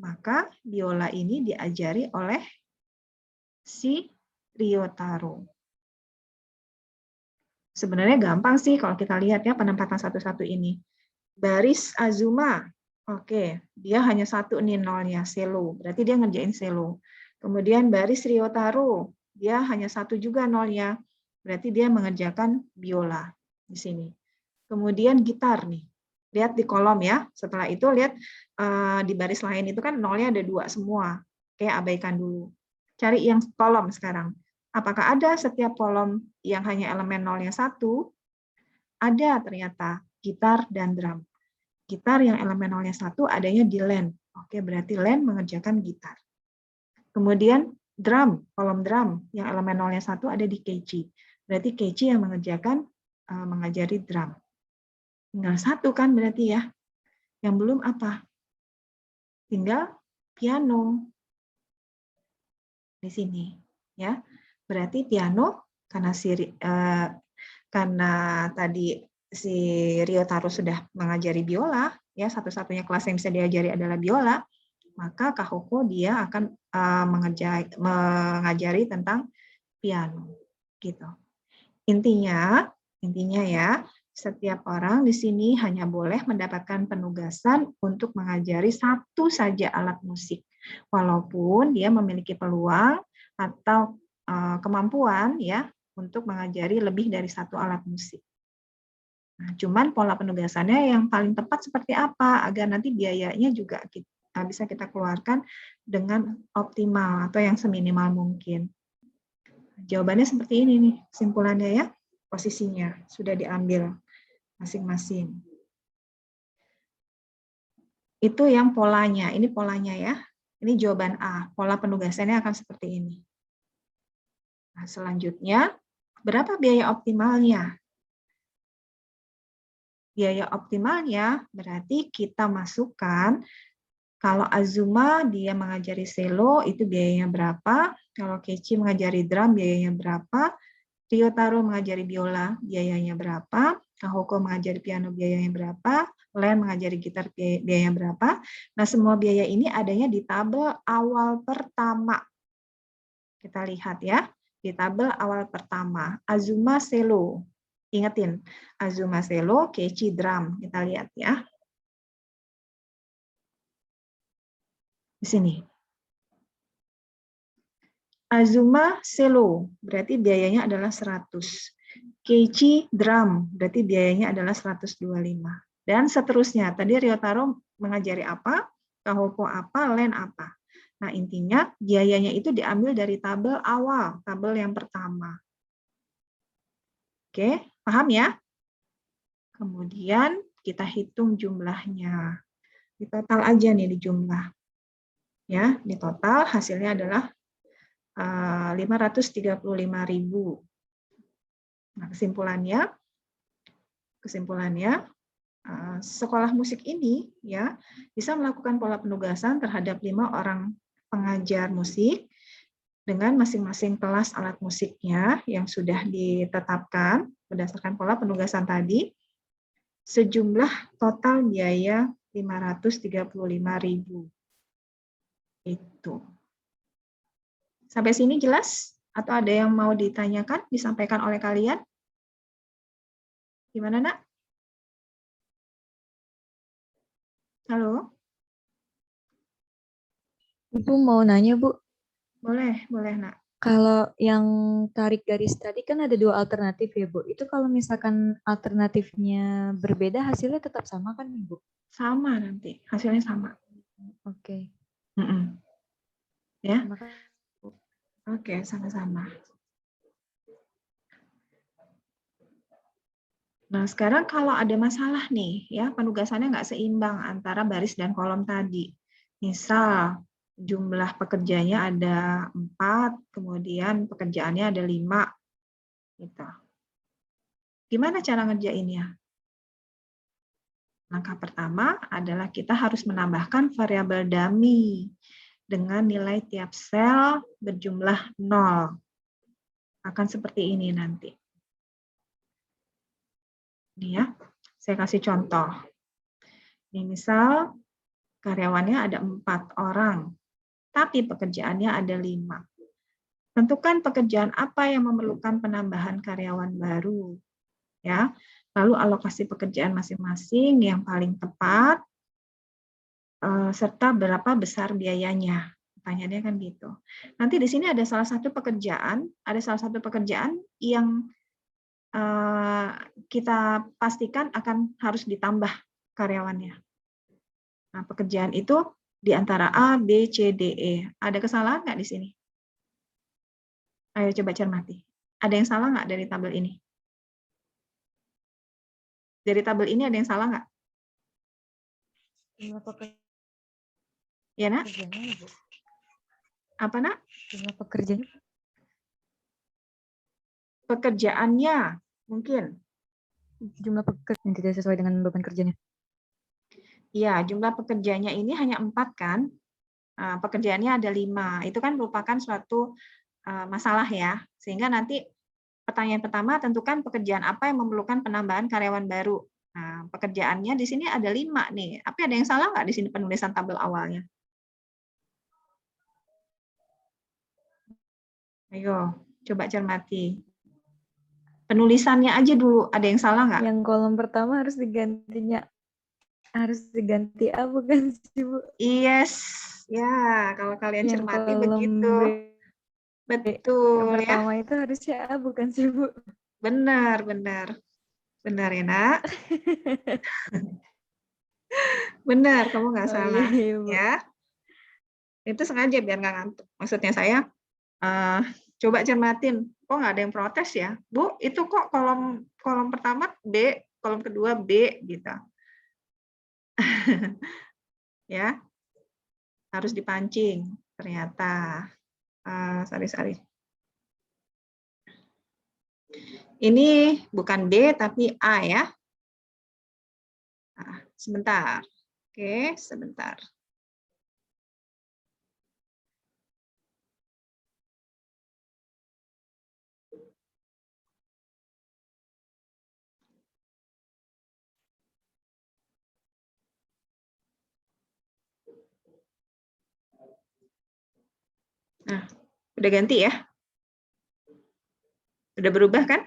Maka biola ini diajari oleh si Ryotaro. Sebenarnya gampang sih kalau kita lihat ya penempatan satu-satu ini. Baris Azuma, oke, dia hanya satu nih nolnya, selo. Berarti dia ngerjain selo. Kemudian baris Ryotaro, dia hanya satu juga nolnya. Berarti dia mengerjakan biola di sini. Kemudian gitar nih. Lihat di kolom ya. Setelah itu lihat di baris lain itu kan nolnya ada 2 semua. Oke, abaikan dulu. Cari yang kolom sekarang. Apakah ada setiap kolom yang hanya elemen nolnya 1? Ada ternyata gitar dan drum. Gitar yang elemen nolnya 1 adanya di len. Oke, berarti len mengerjakan gitar. Kemudian drum, kolom drum yang elemen nolnya 1 ada di Keiichi. Berarti Keiichi yang mengerjakan mengajari drum. Tinggal 1 kan berarti ya. Yang belum apa? Tinggal piano. Di sini ya. Berarti piano karena tadi si Ryotaro sudah mengajari biola, ya satu-satunya kelas yang bisa diajari adalah biola, maka Kahoko dia akan mengajari tentang piano, gitu. Intinya ya, setiap orang di sini hanya boleh mendapatkan penugasan untuk mengajari satu saja alat musik, walaupun dia memiliki peluang atau kemampuan ya untuk mengajari lebih dari satu alat musik. Nah, cuman pola penugasannya yang paling tepat seperti apa agar nanti biayanya juga bisa kita keluarkan dengan optimal atau yang seminimal mungkin. Jawabannya seperti ini nih, kesimpulannya ya, posisinya sudah diambil masing-masing. Itu yang polanya, ini polanya ya. Ini jawaban A, pola penugasannya akan seperti ini. Nah, selanjutnya, berapa biaya optimalnya? Biaya optimalnya berarti kita masukkan, kalau Azuma dia mengajari selo, itu biayanya berapa? Kalau Keiichi mengajari drum, biayanya berapa? Ryotaro mengajari biola, biayanya berapa? Kahoko mengajari piano, biayanya berapa? Len mengajari gitar, biayanya berapa? Nah, semua biaya ini adanya di tabel awal pertama. Kita lihat ya, di tabel awal pertama. Azuma selo. Ingetin, Azuma selo, Keiichi drum. Kita lihat ya. Di sini. Azuma selo, berarti biayanya adalah 100. Keiichi drum, berarti biayanya adalah 125. Dan seterusnya, tadi Ryotaro mengajari apa, Kahoko apa, Len apa. Nah, intinya biayanya itu diambil dari tabel awal, tabel yang pertama. Oke, paham ya? Kemudian kita hitung jumlahnya. Di total aja nih di jumlah. Ya, di total hasilnya adalah 535.000. Nah, kesimpulannya sekolah musik ini ya bisa melakukan pola penugasan terhadap 5 orang pengajar musik dengan masing-masing kelas alat musiknya yang sudah ditetapkan berdasarkan pola penugasan tadi, sejumlah total biaya 535.000. Itu. Sampai sini jelas? Atau ada yang mau ditanyakan, disampaikan oleh kalian? Gimana, Nak? Halo? Ibu mau nanya, Bu. Boleh, Nak. Kalau yang tarik garis tadi kan ada 2 alternatif ya, Bu. Itu kalau misalkan alternatifnya berbeda, hasilnya tetap sama kan, Ibu? Sama nanti, hasilnya sama. Oke. Ya. Terima kasih. Oke, sama-sama. Nah, sekarang kalau ada masalah nih, ya penugasannya nggak seimbang antara baris dan kolom tadi. Misal, jumlah pekerjanya ada 4, kemudian pekerjaannya ada 5. Gitu. Gimana cara ngerjainnya? Langkah pertama adalah kita harus menambahkan variabel dummy dengan nilai tiap sel berjumlah 0. Akan seperti ini nanti. Ini ya, saya kasih contoh. Ini misal karyawannya ada 4 orang, tapi pekerjaannya ada 5. Tentukan pekerjaan apa yang memerlukan penambahan karyawan baru. Ya, lalu alokasi pekerjaan masing-masing yang paling tepat, serta berapa besar biayanya. Pertanyaannya kan gitu. Nanti di sini ada salah satu pekerjaan yang kita pastikan akan harus ditambah karyawannya. Nah, pekerjaan itu di antara A, B, C, D, E. Ada kesalahan nggak di sini? Ayo coba cermati. Ada yang salah nggak dari tabel ini? Dari tabel ini ada yang salah nggak? Jumlah pekerjaan, Ya, Nak? Ibu. Apa, Nak? Jumlah pekerjaan. Pekerjaannya mungkin. Jumlah pekerjaan yang tidak sesuai dengan beban kerjanya. Iya, jumlah pekerjanya ini hanya 4 kan? Pekerjaannya ada 5. Itu kan merupakan suatu masalah ya. Sehingga nanti pertanyaan pertama, tentukan pekerjaan apa yang memerlukan penambahan karyawan baru. Nah, pekerjaannya di sini ada 5 nih. Tapi ada yang salah nggak di sini penulisan tabel awalnya? Ayo, coba cermati. Penulisannya aja dulu, ada yang salah nggak? Yang kolom pertama harus diganti A bukan sih, Bu? Yes, ya kalau kalian Yang cermati kolom begitu. B Betul ya. pertama itu harusnya A bukan sih, Bu? Benar ya, Nak. Benar, kamu nggak salah. Iya, Bu. Ya, itu sengaja biar nggak ngantuk. Maksudnya saya coba cermatin, kok nggak ada yang protes ya, Bu? Itu kok kolom pertama B, kolom kedua B gitu. Ya, harus dipancing ternyata. Sorry. Ini bukan B tapi A ya. Nah, sebentar. Oke, sebentar. Nah, udah ganti ya? Udah berubah kan?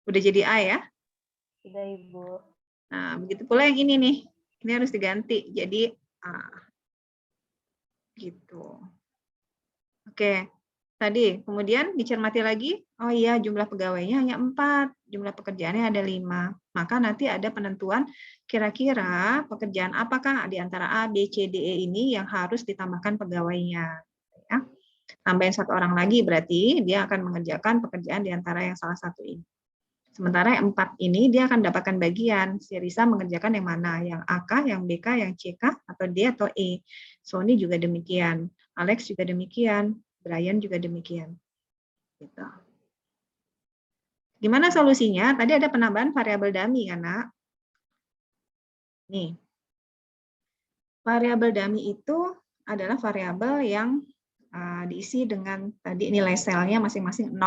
Udah jadi A ya? Sudah, Ibu. Nah, begitu pula yang ini nih. Ini harus diganti jadi A. Gitu. Oke. Tadi, kemudian dicermati lagi, oh iya jumlah pegawainya hanya 4, jumlah pekerjaannya ada 5. Maka nanti ada penentuan kira-kira pekerjaan apakah di antara A, B, C, D, E ini yang harus ditambahkan pegawainya. Ya. Tambahin 1 orang lagi berarti dia akan mengerjakan pekerjaan di antara yang salah satu ini. Sementara yang 4 ini dia akan dapatkan bagian, si Risa mengerjakan yang mana, yang AK, yang BK, yang CK, atau D atau E. Sony juga demikian, Alex juga demikian, Brian juga demikian. Gitu. Gimana solusinya? Tadi ada penambahan variabel dummy kan, Nak? Nih. Variabel dummy itu adalah variabel yang diisi dengan tadi nilai selnya masing-masing 0.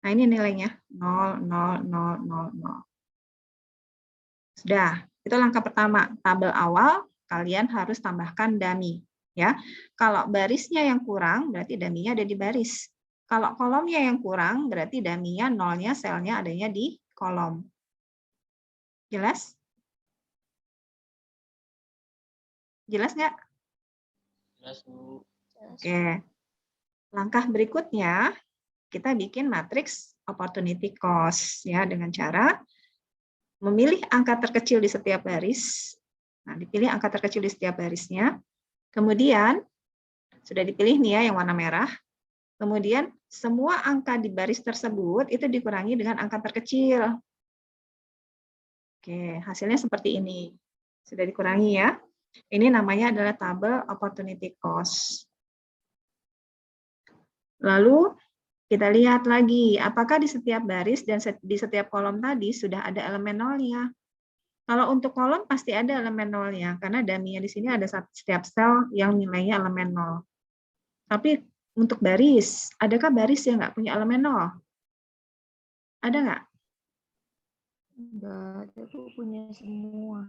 Nah, ini nilainya 0, 0, 0, 0, 0. Sudah, itu langkah pertama. Tabel awal kalian harus tambahkan dummy. Ya, kalau barisnya yang kurang, berarti dummy-nya ada di baris. Kalau kolomnya yang kurang, berarti dummy-nya nolnya, selnya adanya di kolom. Jelas? Jelas nggak? Jelas, Bu. Oke. Langkah berikutnya, kita bikin matriks opportunity cost ya dengan cara memilih angka terkecil di setiap baris. Nah, dipilih angka terkecil di setiap barisnya. Kemudian sudah dipilih nih ya yang warna merah. Kemudian semua angka di baris tersebut itu dikurangi dengan angka terkecil. Oke, hasilnya seperti ini. Sudah dikurangi ya. Ini namanya adalah tabel opportunity cost. Lalu kita lihat lagi, apakah di setiap baris dan di setiap kolom tadi sudah ada elemen nolnya. Kalau untuk kolom pasti ada elemen nolnya, karena dummy-nya di sini ada setiap sel yang nilainya elemen 0. Tapi untuk baris, adakah baris yang nggak punya elemen 0? Ada nggak? Enggak, aku punya semua.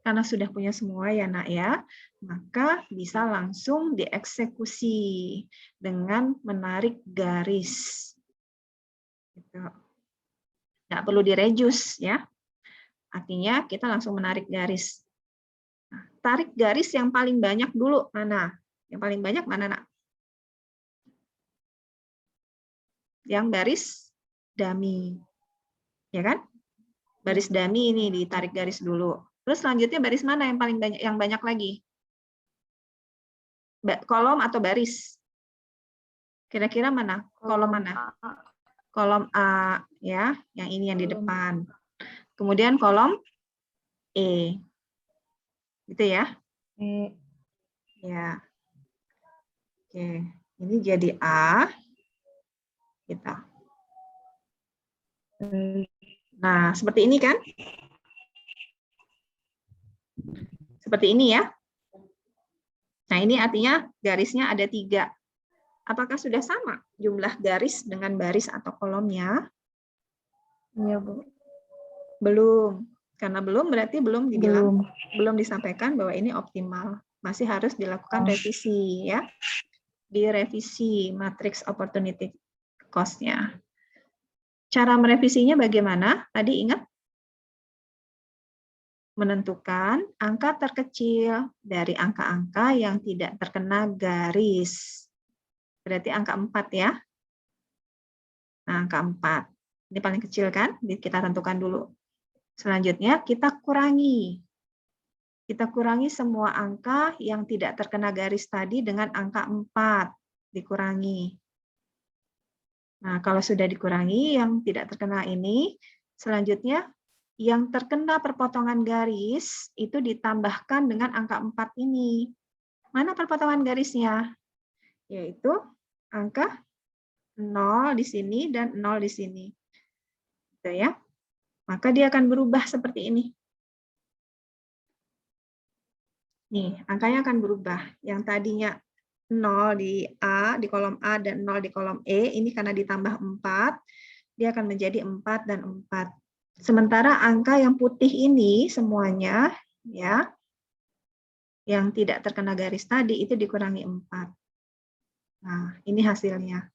Karena sudah punya semua ya nak ya, maka bisa langsung dieksekusi dengan menarik garis. Gitu. Nggak perlu direjus ya. Artinya kita langsung menarik garis. Nah, tarik garis yang paling banyak dulu mana? Yang paling banyak mana nak? Yang baris dummy. Ya kan? Baris dummy ini ditarik garis dulu. Terus selanjutnya baris mana yang paling banyak, yang banyak lagi? Kolom atau baris? Kira-kira mana? Kolom mana? Kolom A ya, yang ini yang di depan. Kemudian kolom E. Gitu ya? E. Ya. Oke, ini jadi A. Kita. Nah, seperti ini kan? Seperti ini ya. Nah, ini artinya garisnya ada 3. Apakah sudah sama jumlah garis dengan baris atau kolomnya? Iya, Bu. Belum. Karena belum berarti belum dibilang, belum disampaikan bahwa ini optimal. Masih harus dilakukan revisi ya. Direvisi matriks opportunity cost-nya. Cara merevisinya bagaimana? Tadi ingat? Menentukan angka terkecil dari angka-angka yang tidak terkena garis. Berarti angka 4 ya. Nah, angka 4. Ini paling kecil kan? Kita tentukan dulu. Selanjutnya kita kurangi. Kita kurangi semua angka yang tidak terkena garis tadi dengan angka 4. Dikurangi. Nah, kalau sudah dikurangi yang tidak terkena ini, selanjutnya yang terkena perpotongan garis itu ditambahkan dengan angka 4 ini. Mana perpotongan garisnya? Yaitu angka 0 di sini dan 0 di sini. Gitu ya. Maka dia akan berubah seperti ini. Nih, angkanya akan berubah. Yang tadinya 0 di A, di kolom A, dan 0 di kolom E, ini karena ditambah 4, dia akan menjadi 4 dan 4. Sementara angka yang putih ini semuanya, ya, yang tidak terkena garis tadi, itu dikurangi 4. Nah, ini hasilnya.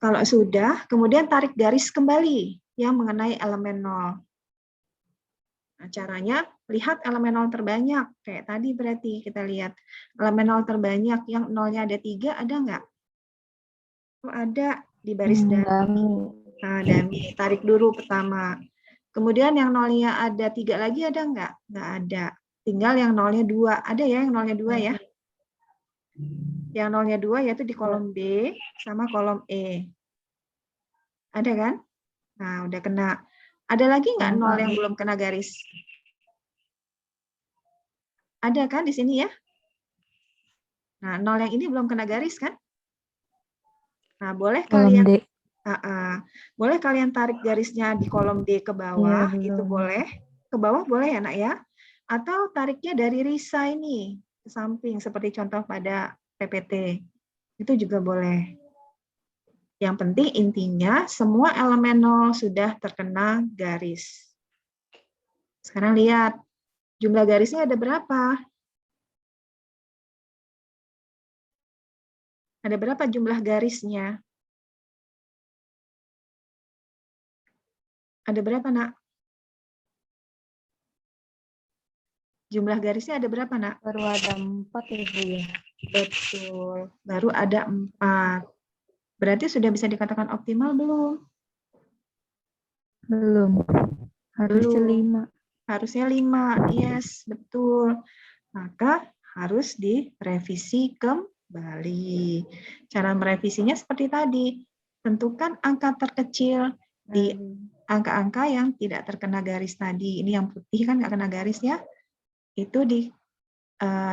Kalau sudah, kemudian tarik garis kembali yang mengenai elemen 0. Nah, caranya lihat elemen 0 terbanyak. Kayak tadi berarti kita lihat elemen 0 terbanyak yang 0-nya ada 3, ada nggak? Oh, ada di baris dummy. Nah, dummy. Tarik dulu pertama. Kemudian yang 0-nya ada 3 lagi ada nggak? Nggak ada. Tinggal yang 0-nya 2. Ada ya yang 0-nya 2 ya? Yang 0-nya 2 yaitu di kolom B sama kolom E. Ada kan? Nah, udah kena. Ada lagi nggak 0 yang belum kena garis? Ada kan di sini ya? Nah, 0 yang ini belum kena garis kan? Nah, boleh kalian Boleh kalian tarik garisnya di kolom D ke bawah, Iya, itu belum. boleh. Ke bawah boleh ya nak ya. Atau tariknya dari risa ini ke samping seperti contoh pada PPT. Itu juga boleh. Yang penting intinya semua elemen 0 sudah terkena garis. Sekarang lihat jumlah garisnya ada berapa? Ada berapa jumlah garisnya? Ada berapa nak? Jumlah garisnya ada berapa nak? Baru ada 4 ya Bu ya. Betul, baru ada 4. Berarti sudah bisa dikatakan optimal belum? Belum. Harusnya Belum. 5. Harusnya 5, yes, betul. Maka harus direvisi kembali. Cara merevisinya seperti tadi. Tentukan angka terkecil di angka-angka yang tidak terkena garis tadi. Ini yang putih kan nggak kena garis ya. Itu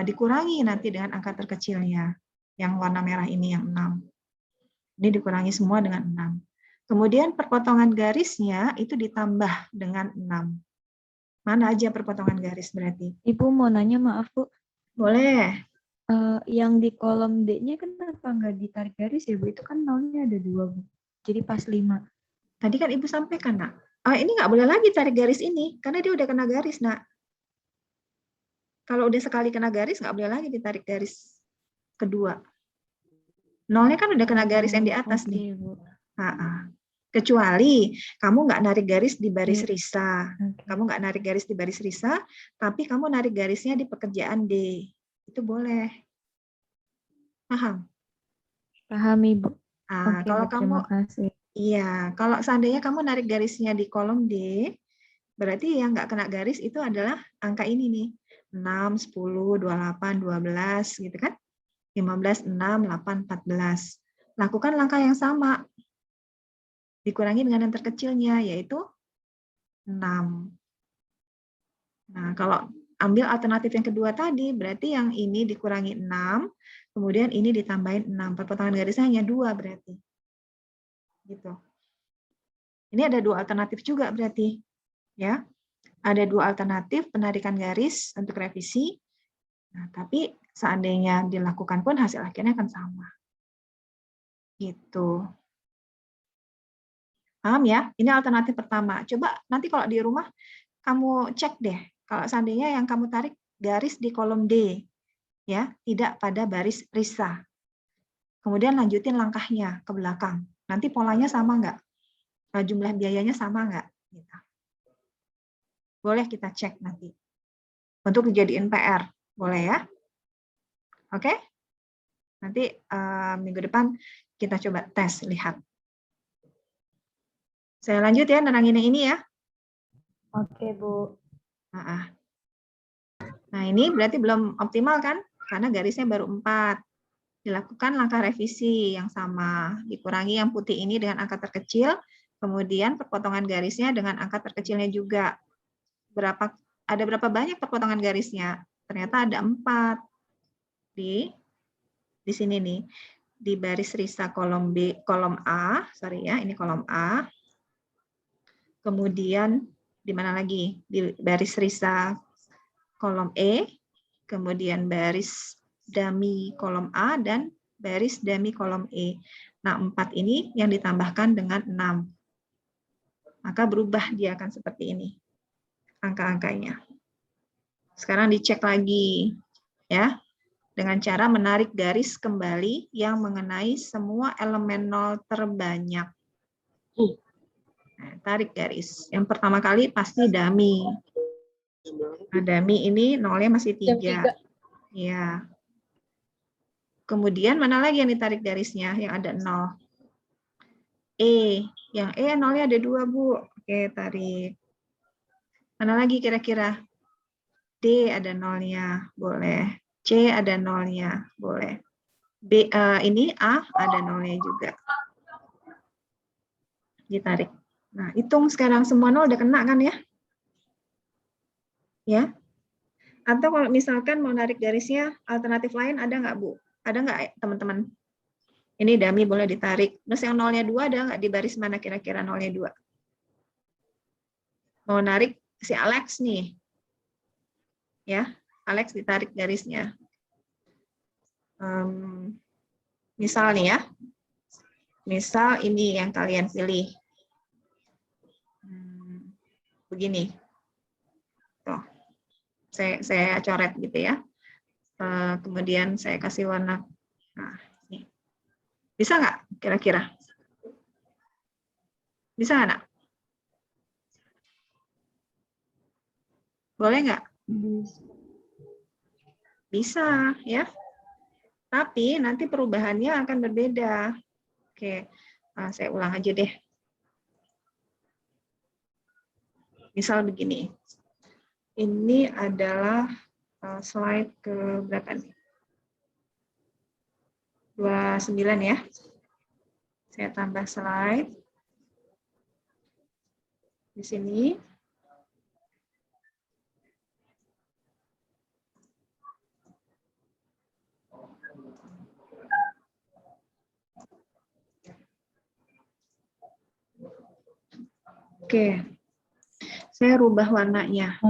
dikurangi nanti dengan angka terkecilnya. Yang warna merah ini yang 6. Ini dikurangi semua dengan 6. Kemudian perpotongan garisnya itu ditambah dengan 6. Mana aja perpotongan garis berarti? Ibu mau nanya, maaf Bu. Boleh. Yang di kolom D-nya kenapa nggak ditarik garis ya Bu? Itu kan nolnya ada 2 Bu. Jadi pas 5. Tadi kan Ibu sampaikan, nak. Ini nggak boleh lagi tarik garis ini, karena dia udah kena garis, nak. Kalau udah sekali kena garis, nggak boleh lagi ditarik garis kedua. Nolnya kan udah kena garis yang di atas nih. Bu. Kecuali kamu nggak narik garis di baris Iya. risa. Kamu nggak narik garis di baris risa, tapi kamu narik garisnya di pekerjaan D. Itu boleh. Paham? Paham Ibu. Oke, Kalau Bu, terima kasih. Iya, kalau seandainya kamu narik garisnya di kolom D, berarti yang nggak kena garis itu adalah angka ini nih. 6, 10, 28, 12, gitu kan? 15, 6, 8, 14. Lakukan langkah yang sama. Dikurangi dengan yang terkecilnya, yaitu 6. Nah, kalau ambil alternatif yang kedua tadi, berarti yang ini dikurangi 6, kemudian ini ditambahin 6. Perpotongan garisnya hanya 2 berarti. Gitu. Ini ada 2 alternatif juga berarti. Ya. Ada 2 alternatif penarikan garis untuk revisi. Nah, tapi seandainya dilakukan pun hasil akhirnya akan sama. Gitu. Paham ya? Ini alternatif pertama. Coba nanti kalau di rumah kamu cek deh. Kalau seandainya yang kamu tarik garis di kolom D, ya, tidak pada baris risa. Kemudian lanjutin langkahnya ke belakang. Nanti polanya sama nggak? Jumlah biayanya sama nggak? Gitu. Boleh kita cek nanti. Untuk dijadiin PR. Boleh ya? Oke? Nanti minggu depan kita coba tes, lihat. Saya lanjut ya, nerangin ini ya. Oke, Bu. Nah, ini berarti belum optimal kan? Karena garisnya baru 4. Dilakukan langkah revisi yang sama. Dikurangi yang putih ini dengan angka terkecil, kemudian perpotongan garisnya dengan angka terkecilnya juga. Ada berapa banyak perpotongan garisnya? Ternyata ada 4. Di sini nih. Di baris risa kolom B, kolom A, sorry ya, ini kolom A. Kemudian di mana lagi? Di baris risa kolom E, kemudian baris dummy kolom A, dan baris dummy kolom E. Nah, 4 ini yang ditambahkan dengan 6. Maka berubah dia akan seperti ini. Angka-angkanya. Sekarang dicek lagi. Ya. Dengan cara menarik garis kembali yang mengenai semua elemen 0 terbanyak. Nah, tarik garis. Yang pertama kali pasti dummy. Nah, dummy ini 0-nya masih 3. Ya. Kemudian mana lagi yang ditarik garisnya yang ada 0? E. Yang E 0-nya ada 2, Bu. Oke, tarik. Mana lagi kira-kira? D ada 0-nya. Boleh. C ada 0-nya. Boleh. B, ini A ada 0-nya juga. Ditarik. Nah, hitung sekarang semua 0 udah kena kan ya? Ya. Atau kalau misalkan mau narik garisnya, alternatif lain ada nggak, Bu? Ada nggak teman-teman Ini dummy boleh ditarik. Terus yang nolnya 2 ada nggak di baris mana kira-kira nolnya 2? Mau narik si Alex nih. Ya, Alex ditarik garisnya. Misal nih ya. Misal ini yang kalian pilih. Begini. Tuh. Saya coret gitu ya. Kemudian saya kasih warna. Nah, ini. Bisa nggak kira-kira? Bisa nggak, Nak? Boleh nggak? Bisa, ya. Tapi nanti perubahannya akan berbeda. Oke, saya ulang aja deh. Misal begini. Ini adalah slide ke berapa nih? 29 ya. Saya tambah slide. Di sini. Oke. Saya rubah warnanya.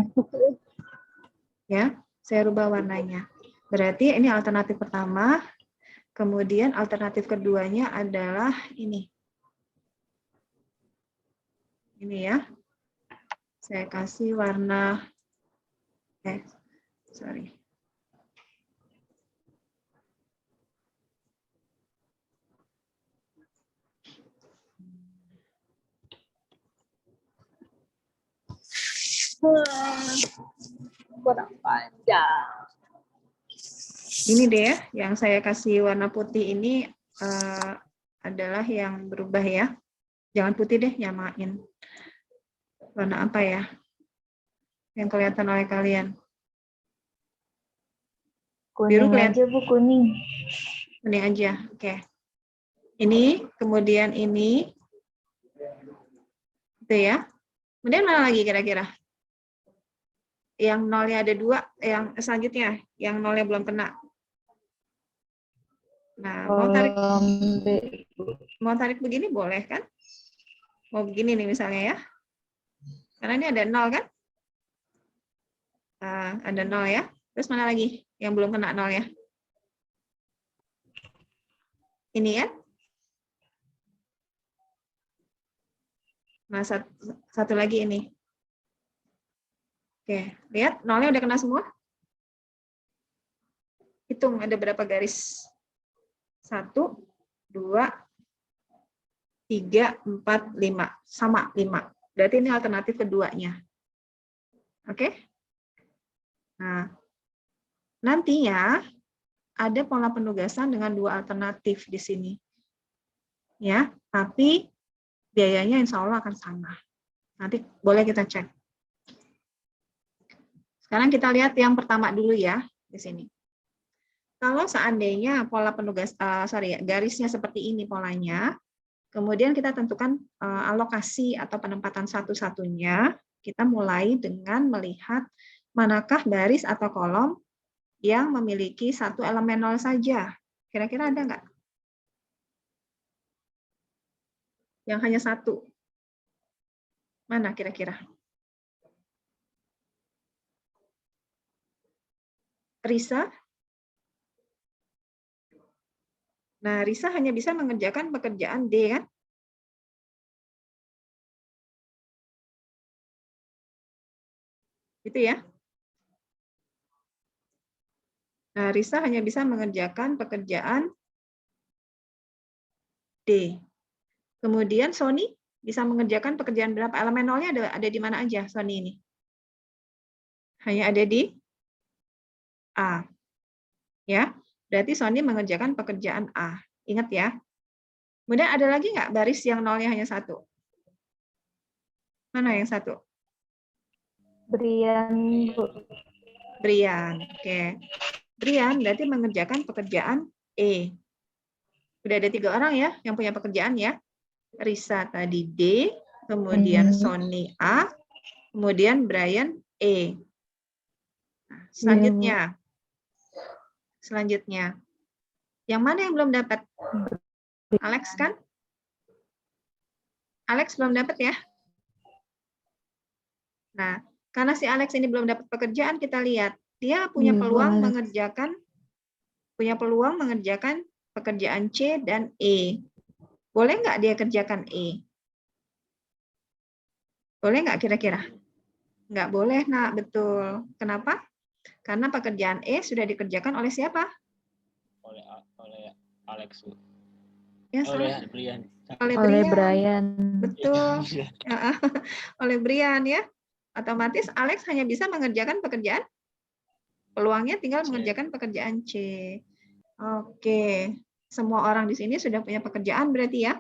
Ya, saya rubah warnanya. Berarti ini alternatif pertama. Kemudian alternatif keduanya adalah ini. Ini ya. Saya kasih warna sorry. Kurang panjang. Ini deh ya, yang saya kasih warna putih ini adalah yang berubah ya. Jangan putih deh, nyamain. Warna apa ya? Yang kelihatan oleh kalian. Biru Kuning aja Bu, kuning. Kuning aja, oke. Ini, kemudian ini. Itu ya. Kemudian mana lagi kira-kira? Yang nolnya ada 2, yang selanjutnya, yang nolnya belum kena. Nah, mau tarik begini boleh kan? Mau begini nih misalnya ya. Karena ini ada 0 kan? Ada 0 ya. Terus mana lagi yang belum kena 0 ya? Ini ya. Nah, satu lagi ini. Oke, lihat 0-nya udah kena semua. Hitung ada berapa garis. 1, 2, 3, 4, 5. Sama 5. Berarti ini alternatif keduanya. Oke? Nah, nantinya ada pola penugasan dengan 2 alternatif di sini. Ya, tapi biayanya insya Allah akan sama. Nanti boleh kita cek. Sekarang kita lihat yang pertama dulu ya di sini. Kalau seandainya pola garisnya seperti ini polanya, kemudian kita tentukan alokasi atau penempatan satu-satunya. Kita mulai dengan melihat manakah baris atau kolom yang memiliki satu elemen 0 saja. Kira-kira ada nggak? Yang hanya 1. Mana kira-kira? Risa? Nah, Risa hanya bisa mengerjakan pekerjaan D kan? Gitu ya. Nah, Risa hanya bisa mengerjakan pekerjaan D. Kemudian Sony bisa mengerjakan pekerjaan berapa? Elemen 0-nya ada di mana aja Sony ini? Hanya ada di A. Ya, berarti Sony mengerjakan pekerjaan A. Ingat ya. Kemudian ada lagi nggak baris yang 0-nya hanya 1? Mana yang 1? Brian, Bu. Brian. Oke. Brian berarti mengerjakan pekerjaan E. Udah ada 3 orang ya yang punya pekerjaan ya. Risa tadi D, kemudian Sony A, kemudian Brian E. Nah, selanjutnya. Yang mana yang belum dapat? Alex kan? Alex belum dapat ya? Nah, karena si Alex ini belum dapat pekerjaan, kita lihat dia punya Iya, Bu, peluang Alex. mengerjakan pekerjaan C dan E. Boleh nggak dia kerjakan E? Boleh nggak kira-kira? Nggak boleh, nak, betul. Kenapa? Karena pekerjaan E sudah dikerjakan oleh siapa? Oleh Alex. Ya, Oleh salah. Brian. Oleh Brian. Betul. Oleh Brian ya. Otomatis Alex hanya bisa mengerjakan pekerjaan. Peluangnya tinggal C. mengerjakan pekerjaan C. Oke. Semua orang di sini sudah punya pekerjaan berarti ya.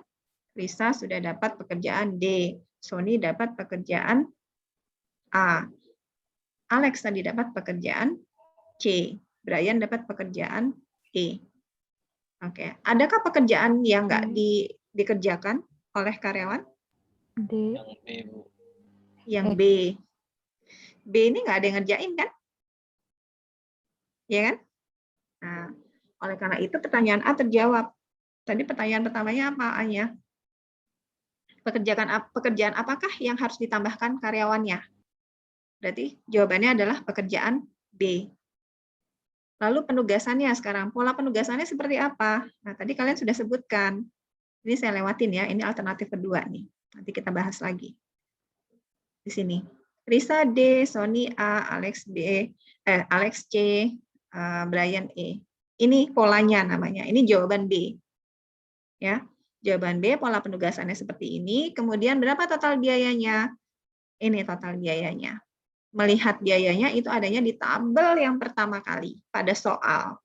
Risa sudah dapat pekerjaan D. Sony dapat pekerjaan A. Alex tadi dapat pekerjaan C. Brian dapat pekerjaan E. Oke. Adakah pekerjaan yang nggak dikerjakan oleh karyawan? D. Yang B, Bu. Yang B. B ini nggak ada yang ngerjain kan? Ya kan? Nah, oleh karena itu pertanyaan A terjawab. Tadi pertanyaan pertamanya apa, A-nya? Pekerjaan apakah yang harus ditambahkan karyawannya? Berarti jawabannya adalah pekerjaan B. Lalu penugasannya sekarang, pola penugasannya seperti apa? Nah, tadi kalian sudah sebutkan. Ini saya lewatin ya, ini alternatif kedua nih. Nanti kita bahas lagi. Di sini. Risa D, Sony A, Alex B, Alex C, Brian E. Ini polanya namanya. Ini jawaban B. Ya. Jawaban B, pola penugasannya seperti ini. Kemudian berapa total biayanya? Ini total biayanya. Melihat biayanya itu adanya di tabel yang pertama kali pada soal.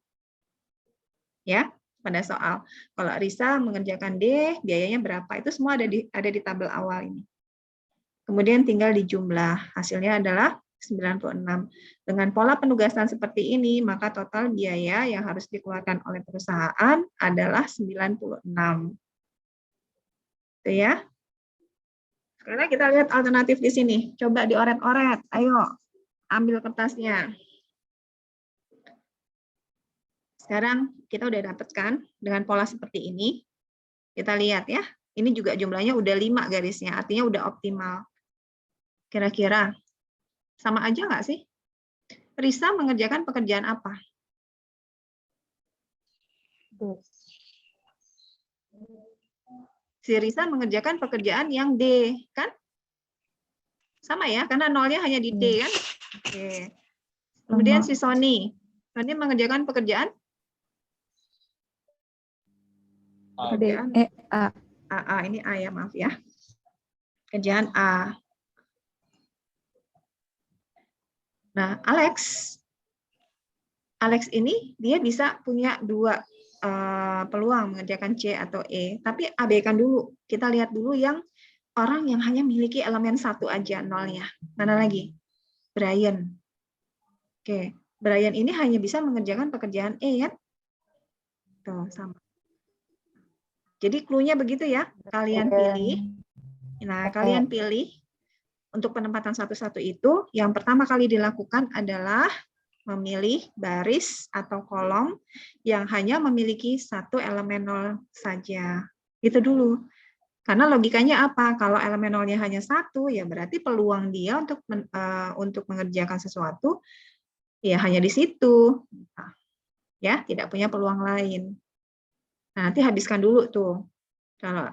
Ya, pada soal. Kalau Risa mengerjakan D, biayanya berapa? Itu semua ada di tabel awal ini. Kemudian tinggal dijumlah. Hasilnya adalah 96. Dengan pola penugasan seperti ini, maka total biaya yang harus dikeluarkan oleh perusahaan adalah 96. Itu ya. Sekarang kita lihat alternatif di sini. Coba dioret-oret. Ayo, ambil kertasnya. Sekarang kita udah dapatkan dengan pola seperti ini. Kita lihat ya. Ini juga jumlahnya udah 5 garisnya. Artinya udah optimal. Kira-kira sama aja nggak sih? Risa mengerjakan pekerjaan apa? Si Risa mengerjakan pekerjaan yang D, kan? Sama ya, karena nolnya hanya di D, kan? Oke. Kemudian si Sony. Sony mengerjakan pekerjaan? Pekerjaan A. Ini A ya, maaf ya. Pekerjaan A. Nah, Alex ini dia bisa punya 2 peluang mengerjakan C atau E, tapi abaikan dulu. Kita lihat dulu yang orang yang hanya memiliki elemen 1 aja, nolnya. Mana lagi? Brian. Oke, Brian ini hanya bisa mengerjakan pekerjaan E, ya? Tuh, sama. Jadi clue-nya begitu ya. Kalian pilih. Nah, kalian pilih untuk penempatan satu-satu itu, yang pertama kali dilakukan adalah memilih baris atau kolom yang hanya memiliki 1 elemen nol saja. Itu dulu. Karena logikanya apa? Kalau elemen nolnya hanya 1, ya berarti peluang dia untuk mengerjakan sesuatu ya hanya di situ. Nah, ya, tidak punya peluang lain. Nah, nanti habiskan dulu tuh. Kalau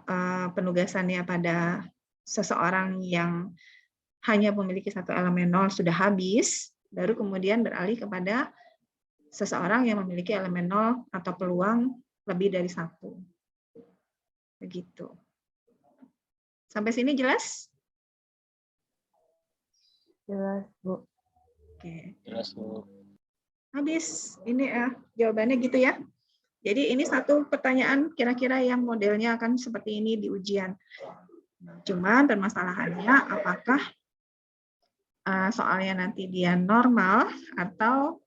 penugasannya pada seseorang yang hanya memiliki 1 elemen nol sudah habis, baru kemudian beralih kepada seseorang yang memiliki elemen nol atau peluang lebih dari 1. Begitu. Sampai sini jelas? Jelas, Bu. Oke. Jelas, Bu. Habis. Ini jawabannya gitu ya. Jadi ini satu pertanyaan kira-kira yang modelnya akan seperti ini di ujian. Cuman permasalahannya apakah soalnya nanti dia normal atau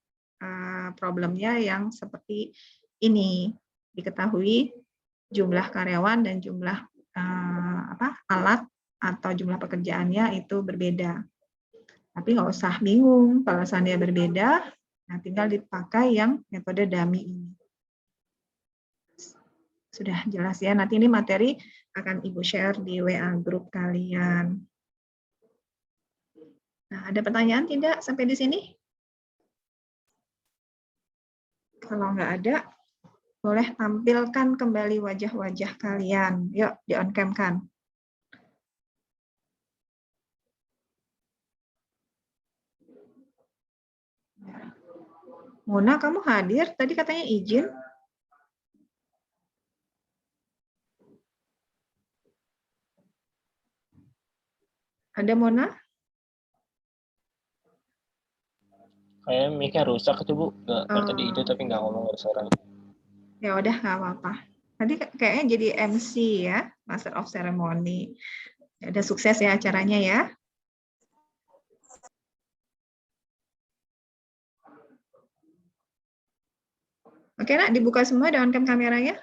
problemnya yang seperti ini. Diketahui jumlah karyawan dan jumlah alat atau jumlah pekerjaannya itu berbeda. Tapi nggak usah bingung kalau seandainya berbeda, nah tinggal dipakai yang metode dummy ini. Sudah jelas ya, nanti ini materi akan Ibu share di WA grup kalian. Nah, ada pertanyaan tidak sampai di sini? Kalau nggak ada, boleh tampilkan kembali wajah-wajah kalian. Yuk, di on cam kan. Mona, kamu hadir? Tadi katanya izin. Ada Mona? Kayaknya mic-nya rusak itu Bu. Nggak tadi itu tapi nggak ngomong sekarang. Ya udah, nggak apa-apa. Tadi kayaknya jadi MC ya, Master of Ceremony. Ya udah, sukses ya acaranya ya. Oke nak, dibuka semua on cam kameranya.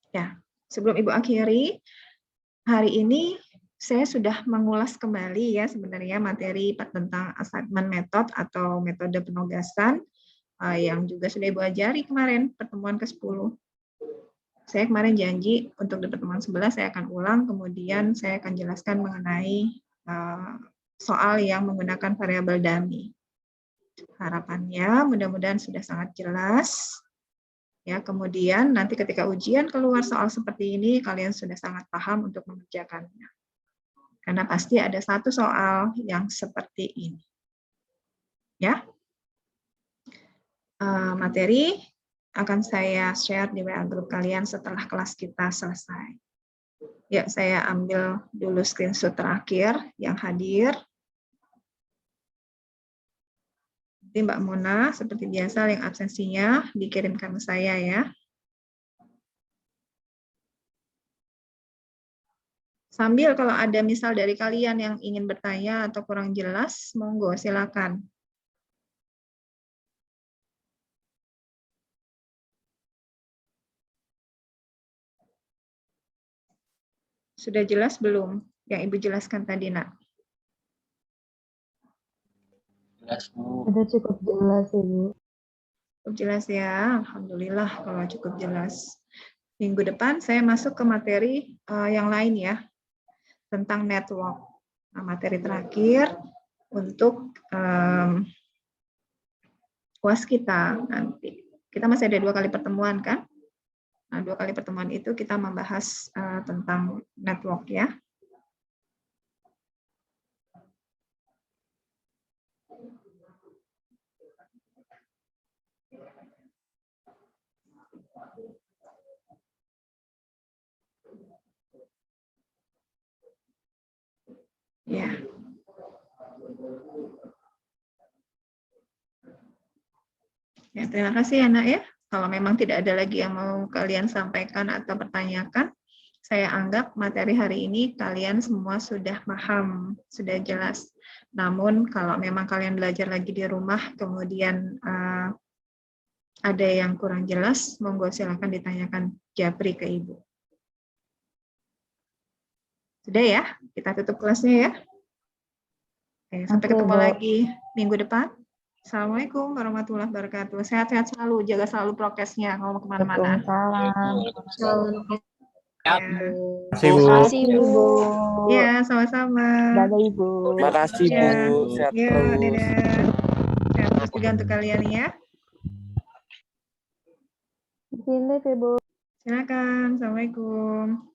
Ya, sebelum Ibu akhiri, hari ini saya sudah mengulas kembali ya sebenarnya materi tentang assignment method atau metode penugasan yang juga sudah Ibu ajari kemarin pertemuan ke-10. Saya kemarin janji untuk di pertemuan 11 saya akan ulang, kemudian saya akan jelaskan mengenai soal yang menggunakan variabel dummy. Harapannya mudah-mudahan sudah sangat jelas. Ya, kemudian nanti ketika ujian keluar soal seperti ini, kalian sudah sangat paham untuk mengerjakannya. Karena pasti ada satu soal yang seperti ini. Ya, materi akan saya share di WA grup kalian setelah kelas kita selesai. Ya, saya ambil dulu screenshot terakhir yang hadir. Nanti Mbak Mona, seperti biasa, link absensinya dikirimkan ke saya ya. Sambil kalau ada misal dari kalian yang ingin bertanya atau kurang jelas, monggo silakan. Sudah jelas belum yang Ibu jelaskan tadi, Nak? Jelas Bu. Udah cukup jelas, Ibu. Cukup jelas ya, alhamdulillah kalau cukup jelas. Minggu depan saya masuk ke materi yang lain ya, tentang network. Nah, materi terakhir untuk UAS kita nanti. Kita masih ada 2 kali pertemuan kan? Nah, 2 kali pertemuan itu kita membahas tentang network ya. Ya. Ya, terima kasih ya, Nak ya. Kalau memang tidak ada lagi yang mau kalian sampaikan atau pertanyakan, saya anggap materi hari ini kalian semua sudah paham, sudah jelas. Namun kalau memang kalian belajar lagi di rumah, kemudian ada yang kurang jelas, monggo silakan ditanyakan Japri ke Ibu. Sudah ya, kita tutup kelasnya ya. Oke, sampai ketemu lagi minggu depan. Assalamualaikum warahmatullahi wabarakatuh. Sehat-sehat selalu, jaga selalu prokesnya kalau mau kemana-mana. Waalaikumsalam. Ya. Terima kasih, Bu. Terima kasih, Ibu. Ya, sama-sama. Dadah, Ibu. Terima kasih, Ya. Bu. Sehat Ya, terus. dadah. Sehat terus juga untuk kalian ya. Di sini, Ibu. Silakan. Assalamualaikum.